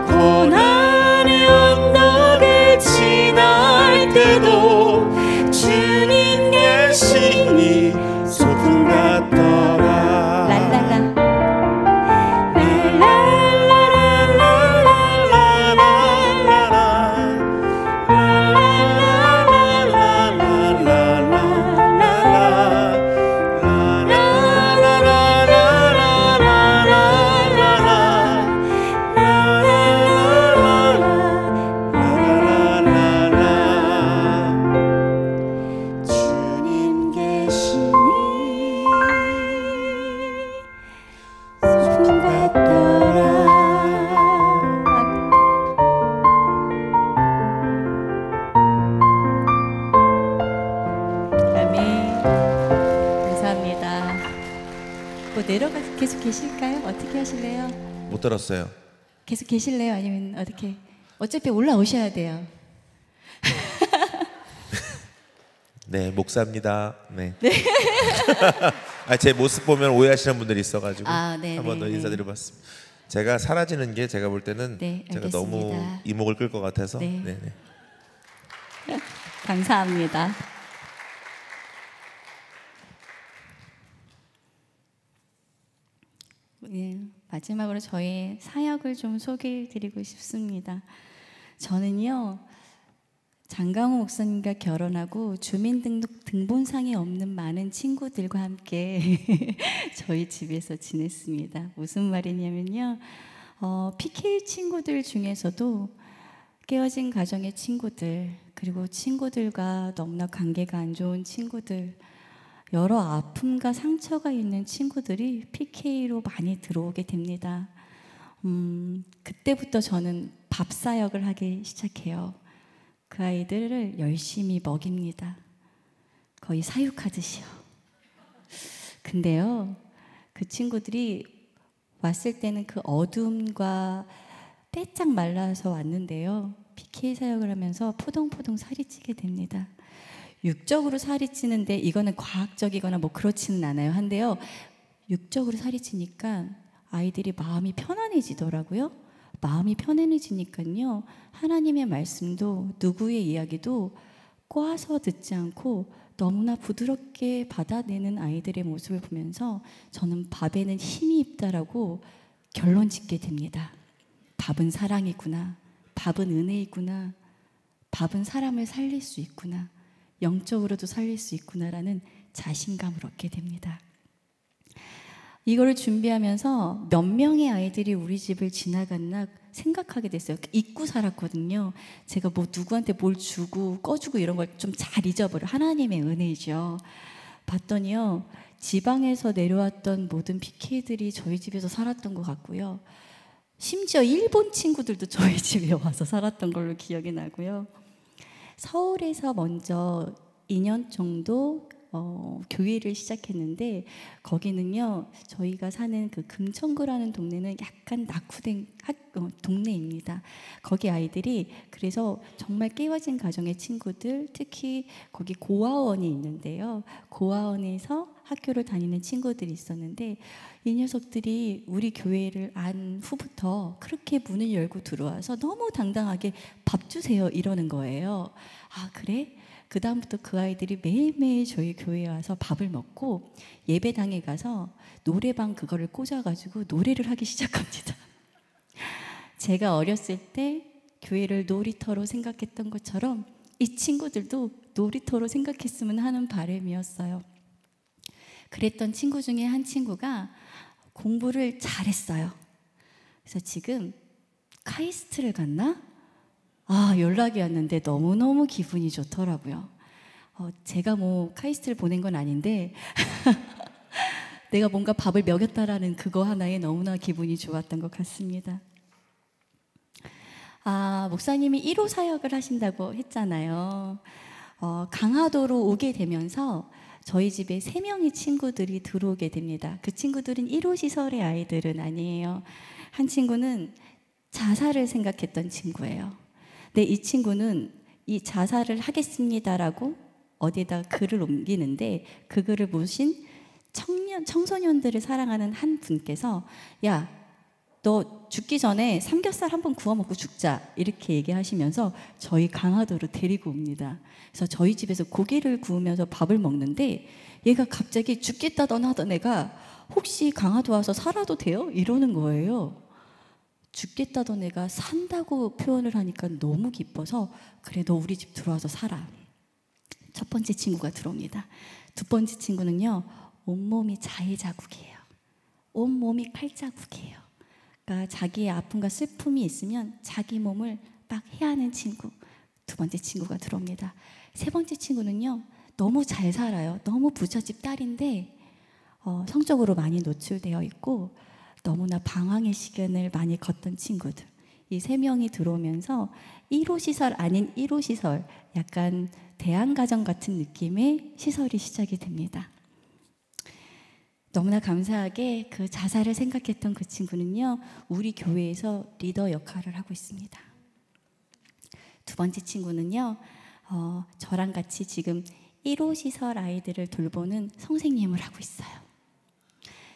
고난의 언덕을 지날 때도 내려가 계속 계실까요? 어떻게 하실래요? 못 들었어요. 계속 계실래요? 아니면 어떻게? 어차피 올라오셔야 돼요. 네, 목사입니다. 네. 아, 제 모습 보면 오해하시는 분들이 있어가지고 네, 한번 더 네, 인사드려봤습니다. 제가 사라지는 게 제가 볼 때는 네, 제가 너무 이목을 끌 것 같아서. 네. 네, 네. 감사합니다. 예, 마지막으로 저희 사역을 좀 소개해드리고 싶습니다. 저는요, 장강호 목사님과 결혼하고 주민등록 등본상에 없는 많은 친구들과 함께 저희 집에서 지냈습니다. 무슨 말이냐면요, PK 친구들 중에서도 깨어진 가정의 친구들, 그리고 친구들과 너무나 관계가 안 좋은 친구들, 여러 아픔과 상처가 있는 친구들이 PK로 많이 들어오게 됩니다. 그때부터 저는 밥 사역을 하기 시작해요. 그 아이들을 열심히 먹입니다. 거의 사육하듯이요. 근데요, 그 친구들이 왔을 때는 그 어둠과 빼짝 말라서 왔는데요, PK 사역을 하면서 포동포동 살이 찌게 됩니다. 육적으로 살이 찌는데 이거는 과학적이거나 뭐 그렇지는 않아요. 한데요, 육적으로 살이 찌니까 아이들이 마음이 편안해지더라고요. 마음이 편안해지니까요, 하나님의 말씀도 누구의 이야기도 꼬아서 듣지 않고 너무나 부드럽게 받아내는 아이들의 모습을 보면서 저는 밥에는 힘이 있다라고 결론 짓게 됩니다. 밥은 사랑이구나. 밥은 은혜이구나. 밥은 사람을 살릴 수 있구나. 영적으로도 살릴 수 있구나라는 자신감을 얻게 됩니다. 이거를 준비하면서 몇 명의 아이들이 우리 집을 지나갔나 생각하게 됐어요. 잊고 살았거든요. 제가 뭐 누구한테 뭘 주고 꺼주고 이런 걸 좀 잘 잊어버려. 하나님의 은혜죠. 봤더니요, 지방에서 내려왔던 모든 PK들이 저희 집에서 살았던 것 같고요. 심지어 일본 친구들도 저희 집에 와서 살았던 걸로 기억이 나고요. 서울에서 먼저 2년 정도 교회를 시작했는데, 거기는요, 저희가 사는 그 금천구라는 동네는 약간 낙후된 동네입니다. 거기 아이들이, 그래서 정말 깨어진 가정의 친구들, 특히 거기 고아원이 있는데요, 고아원에서 학교를 다니는 친구들이 있었는데, 이 녀석들이 우리 교회를 안 후부터 그렇게 문을 열고 들어와서 너무 당당하게 밥 주세요 이러는 거예요. 아, 그래? 그 다음부터 그 아이들이 매일매일 저희 교회에 와서 밥을 먹고 예배당에 가서 노래방 그거를 꽂아가지고 노래를 하기 시작합니다. 제가 어렸을 때 교회를 놀이터로 생각했던 것처럼 이 친구들도 놀이터로 생각했으면 하는 바람이었어요. 그랬던 친구 중에 한 친구가 공부를 잘했어요. 그래서 지금 카이스트를 갔나? 연락이 왔는데 너무너무 기분이 좋더라고요. 제가 뭐 카이스트를 보낸 건 아닌데 내가 뭔가 밥을 먹였다라는 그거 하나에 너무나 기분이 좋았던 것 같습니다. 목사님이 1호 사역을 하신다고 했잖아요. 강화도로 오게 되면서 저희 집에 3명의 친구들이 들어오게 됩니다. 그 친구들은 1호 시설의 아이들은 아니에요. 한 친구는 자살을 생각했던 친구예요. 근데 이 친구는 이 자살을 하겠습니다라고 어디에다 글을 옮기는데, 그 글을 보신 청소년들을 사랑하는 한 분께서, 야, 너 죽기 전에 삼겹살 한번 구워 먹고 죽자, 이렇게 얘기하시면서 저희 강화도로 데리고 옵니다. 그래서 저희 집에서 고기를 구우면서 밥을 먹는데, 얘가 갑자기 죽겠다던 하던 애가 혹시 강화도 와서 살아도 돼요? 이러는 거예요. 죽겠다던 애가 산다고 표현을 하니까 너무 기뻐서, 그래, 너 우리 집 들어와서 살아. 첫 번째 친구가 들어옵니다. 두 번째 친구는요, 온몸이 자해 자국이에요. 온몸이 칼자국이에요. 그러니까 자기의 아픔과 슬픔이 있으면 자기 몸을 막 해하는 친구. 두 번째 친구가 들어옵니다. 세 번째 친구는요, 너무 잘 살아요. 너무 부잣집 딸인데 성적으로 많이 노출되어 있고 너무나 방황의 시간을 많이 걷던 친구들. 이 3명이 들어오면서 1호 시설 아닌 1호 시설, 약간 대안가정 같은 느낌의 시설이 시작이 됩니다. 너무나 감사하게 그 자살을 생각했던 그 친구는요, 우리 교회에서 리더 역할을 하고 있습니다. 두 번째 친구는요, 저랑 같이 지금 1호 시설 아이들을 돌보는 선생님을 하고 있어요.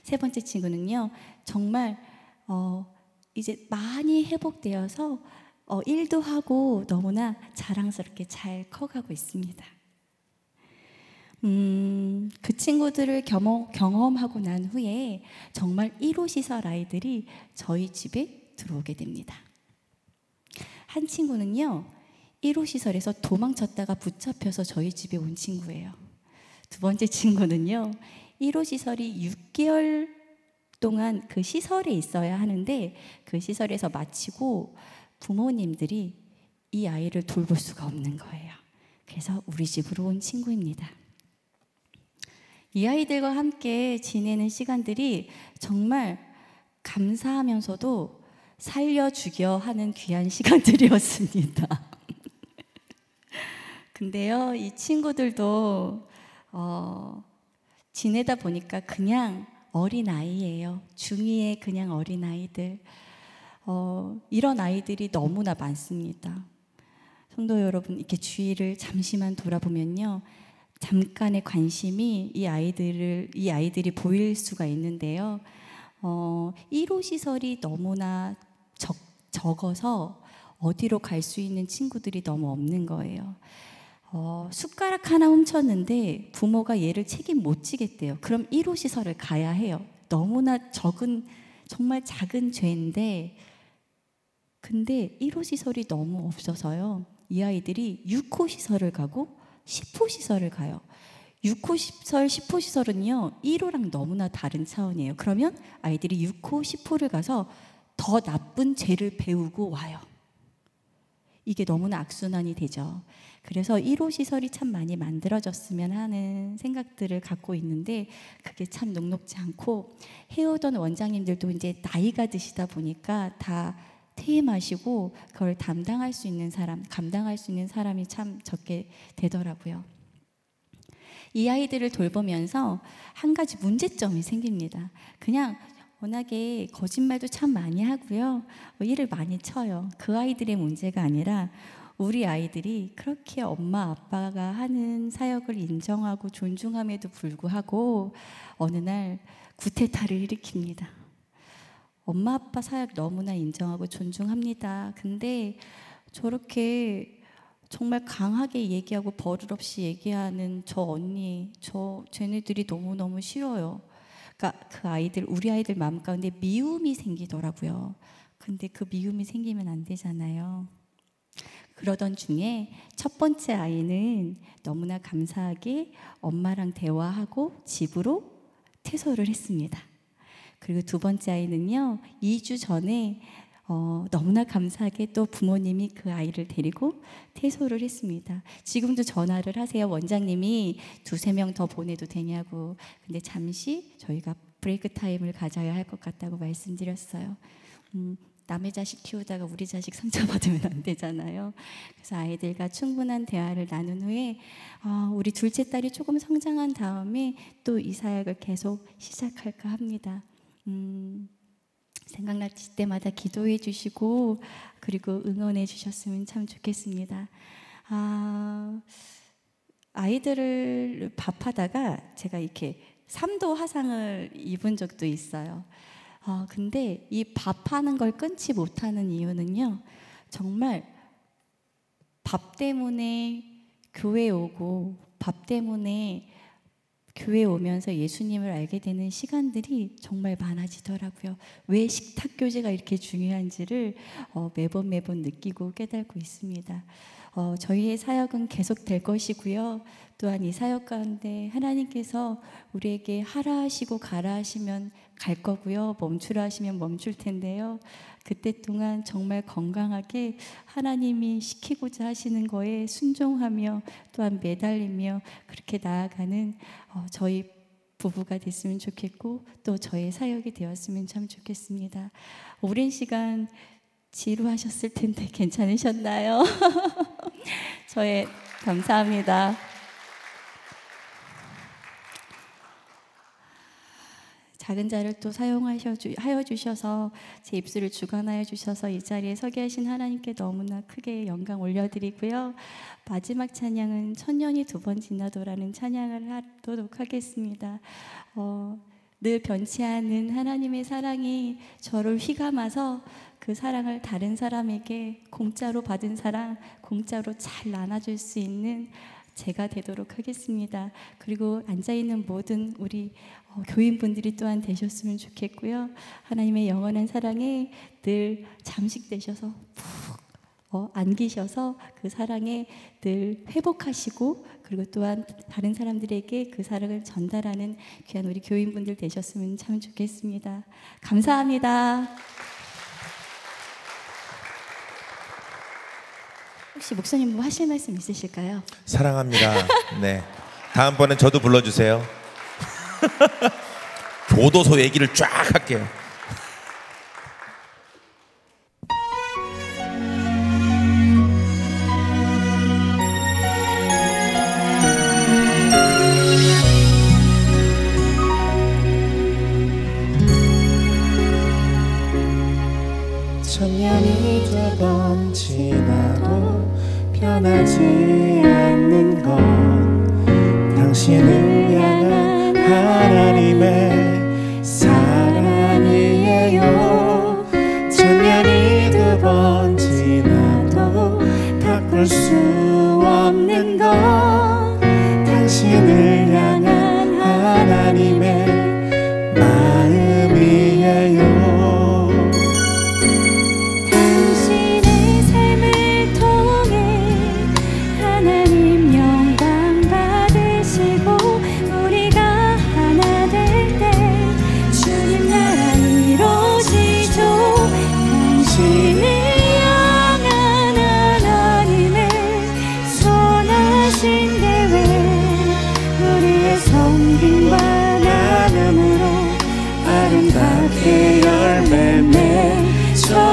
세 번째 친구는요, 정말 이제 많이 회복되어서 일도 하고 너무나 자랑스럽게 잘 커가고 있습니다. 그 친구들을 경험하고 난 후에 정말 1호 시설 아이들이 저희 집에 들어오게 됩니다. 한 친구는요, 1호 시설에서 도망쳤다가 붙잡혀서 저희 집에 온 친구예요. 두 번째 친구는요, 1호 시설이 6개월 동안 그 시설에 있어야 하는데 그 시설에서 마치고 부모님들이 이 아이를 돌볼 수가 없는 거예요. 그래서 우리 집으로 온 친구입니다. 이 아이들과 함께 지내는 시간들이 정말 감사하면서도 살려 죽여 하는 귀한 시간들이었습니다. 근데요, 이 친구들도 지내다 보니까 그냥 어린아이예요. 중2의 그냥 어린아이들. 이런 아이들이 너무나 많습니다. 성도 여러분, 이렇게 주위를 잠시만 돌아보면요, 잠깐의 관심이 이 아이들이 보일 수가 있는데요. 1호 시설이 너무나 적어서 어디로 갈 수 있는 친구들이 너무 없는 거예요. 숟가락 하나 훔쳤는데 부모가 얘를 책임 못 지겠대요. 그럼 1호 시설을 가야 해요. 너무나 적은, 정말 작은 죄인데, 근데 1호 시설이 너무 없어서요, 이 아이들이 6호 시설을 가고 10호 시설을 가요. 6호 시설, 10호 시설은요, 1호랑 너무나 다른 차원이에요. 그러면 아이들이 6호, 10호를 가서 더 나쁜 죄를 배우고 와요. 이게 너무나 악순환이 되죠. 그래서 1호 시설이 참 많이 만들어졌으면 하는 생각들을 갖고 있는데 그게 참 녹록지 않고, 해오던 원장님들도 이제 나이가 드시다 보니까 다 퇴임하시고 그걸 감당할 수 있는 사람이 참 적게 되더라고요. 이 아이들을 돌보면서 한 가지 문제점이 생깁니다. 그냥 워낙에 거짓말도 참 많이 하고요, 일을 많이 쳐요. 그 아이들의 문제가 아니라 우리 아이들이 그렇게 엄마 아빠가 하는 사역을 인정하고 존중함에도 불구하고 어느 날 구태타를 일으킵니다. 엄마 아빠 사역 너무나 인정하고 존중합니다. 근데 저렇게 정말 강하게 얘기하고 버릇없이 얘기하는 저 언니, 쟤네들이 너무너무 싫어요. 그러니까 그 아이들, 우리 아이들 마음 가운데 미움이 생기더라고요. 근데 그 미움이 생기면 안 되잖아요. 그러던 중에 첫 번째 아이는 너무나 감사하게 엄마랑 대화하고 집으로 퇴소를 했습니다. 그리고 두 번째 아이는요, 2주 전에 너무나 감사하게 또 부모님이 그 아이를 데리고 퇴소를 했습니다. 지금도 전화를 하세요. 원장님이 2-3명 더 보내도 되냐고. 근데 잠시 저희가 브레이크 타임을 가져야 할 것 같다고 말씀드렸어요. 남의 자식 키우다가 우리 자식 상처받으면 안 되잖아요. 그래서 아이들과 충분한 대화를 나눈 후에 우리 둘째 딸이 조금 성장한 다음에 또 이 사역을 계속 시작할까 합니다. 생각나실 때마다 기도해 주시고 그리고 응원해 주셨으면 참 좋겠습니다. 아이들을 밥하다가 제가 이렇게 3도 화상을 입은 적도 있어요. 근데 이 밥하는 걸 끊지 못하는 이유는요, 정말 밥 때문에 교회 오고 밥 때문에 교회 오면서 예수님을 알게 되는 시간들이 정말 많아지더라고요. 왜 식탁 교제가 이렇게 중요한지를 매번 느끼고 깨닫고 있습니다. 저희의 사역은 계속될 것이고요. 또한 이 사역 가운데 하나님께서 우리에게 하라 하시고 가라 하시면 갈 거고요, 멈추라 하시면 멈출 텐데요. 그때 동안 정말 건강하게 하나님이 시키고자 하시는 거에 순종하며 또한 매달리며 그렇게 나아가는 저희 부부가 됐으면 좋겠고 또 저의 사역이 되었으면 참 좋겠습니다. 오랜 시간 지루하셨을 텐데 괜찮으셨나요? 감사합니다. 작은 자를 또 하여 주셔서 제 입술을 주관하여 주셔서 이 자리에 서게 하신 하나님께 너무나 크게 영광 올려드리고요. 마지막 찬양은 천년이 두 번 지나도라는 찬양을 하도록 하겠습니다. 늘 변치 않은 하나님의 사랑이 저를 휘감아서 그 사랑을 다른 사람에게 공짜로 받은 사랑 공짜로 잘 나눠줄 수 있는 제가 되도록 하겠습니다. 그리고 앉아있는 모든 우리 교인분들이 또한 되셨으면 좋겠고요. 하나님의 영원한 사랑에 늘 잠식되셔서 푹 안기셔서 그 사랑에 늘 회복하시고 그리고 또한 다른 사람들에게 그 사랑을 전달하는 귀한 우리 교인분들 되셨으면 참 좋겠습니다. 감사합니다. 혹시 목사님 뭐 하실 말씀 있으실까요? 사랑합니다. 네. 다음번엔 저도 불러주세요. 교도소 얘기를 쫙 할게요. 천년이 두 번 지나도 변하지 않는 건 당신을 향한 하나님의 사랑이에요. 천년이 두 번 지나도 바꿀 수 없는 건 당신을 향한 하나님의 마음이에요. 열매 맺어요.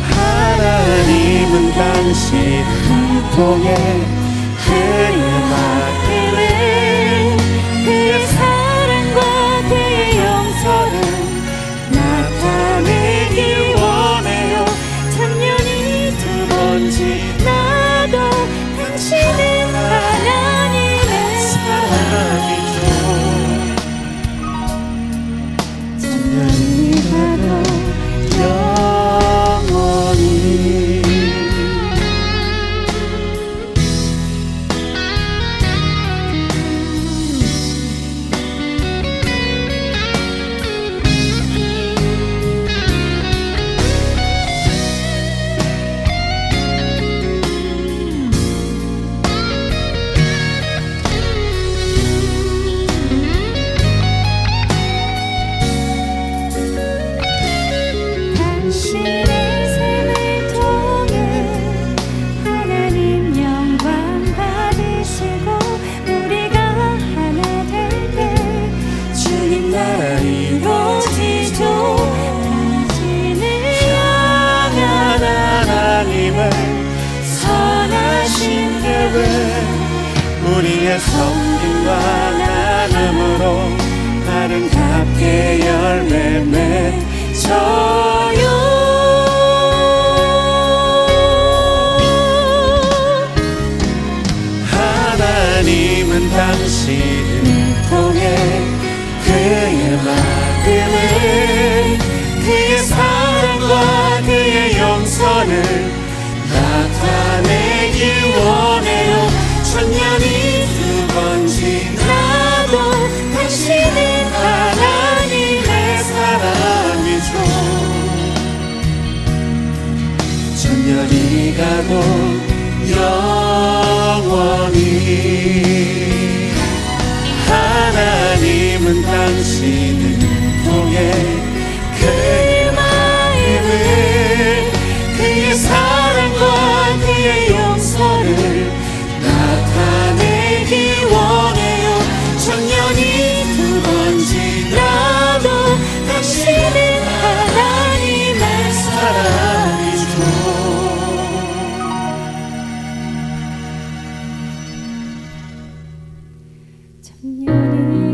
하나님은 당신을 통해 그의 마음을 그의 사랑과 그의 영선을 나타내기 원해요. 천년이 두 번 지나도 당신은 하나님의 사랑이죠. 영원히 우리의 섬김과 나눔으로 아름답게 열매 맺어요. 하나님은 당신을 통해 그의 마음을 그의 사랑과 그의 영선을 나타내기 원해요. 천년이 두 번 지나도 당신은 하나님의 사랑이죠. 천년이 가도 영원히 하나님은 당신을 통해 그의 마음을 그의 사랑과 그의 영선을 나타내기 원해요. 천년이 두 번 지나도 당신은 하나님의 사랑이죠. 천년이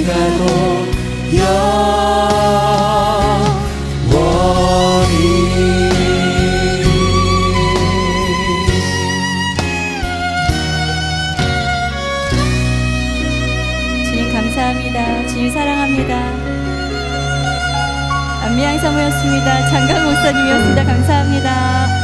가도 주님 감사합니다. 주님 사랑합니다. 안미양 사모였습니다. 장강 목사님이었습니다. 감사합니다.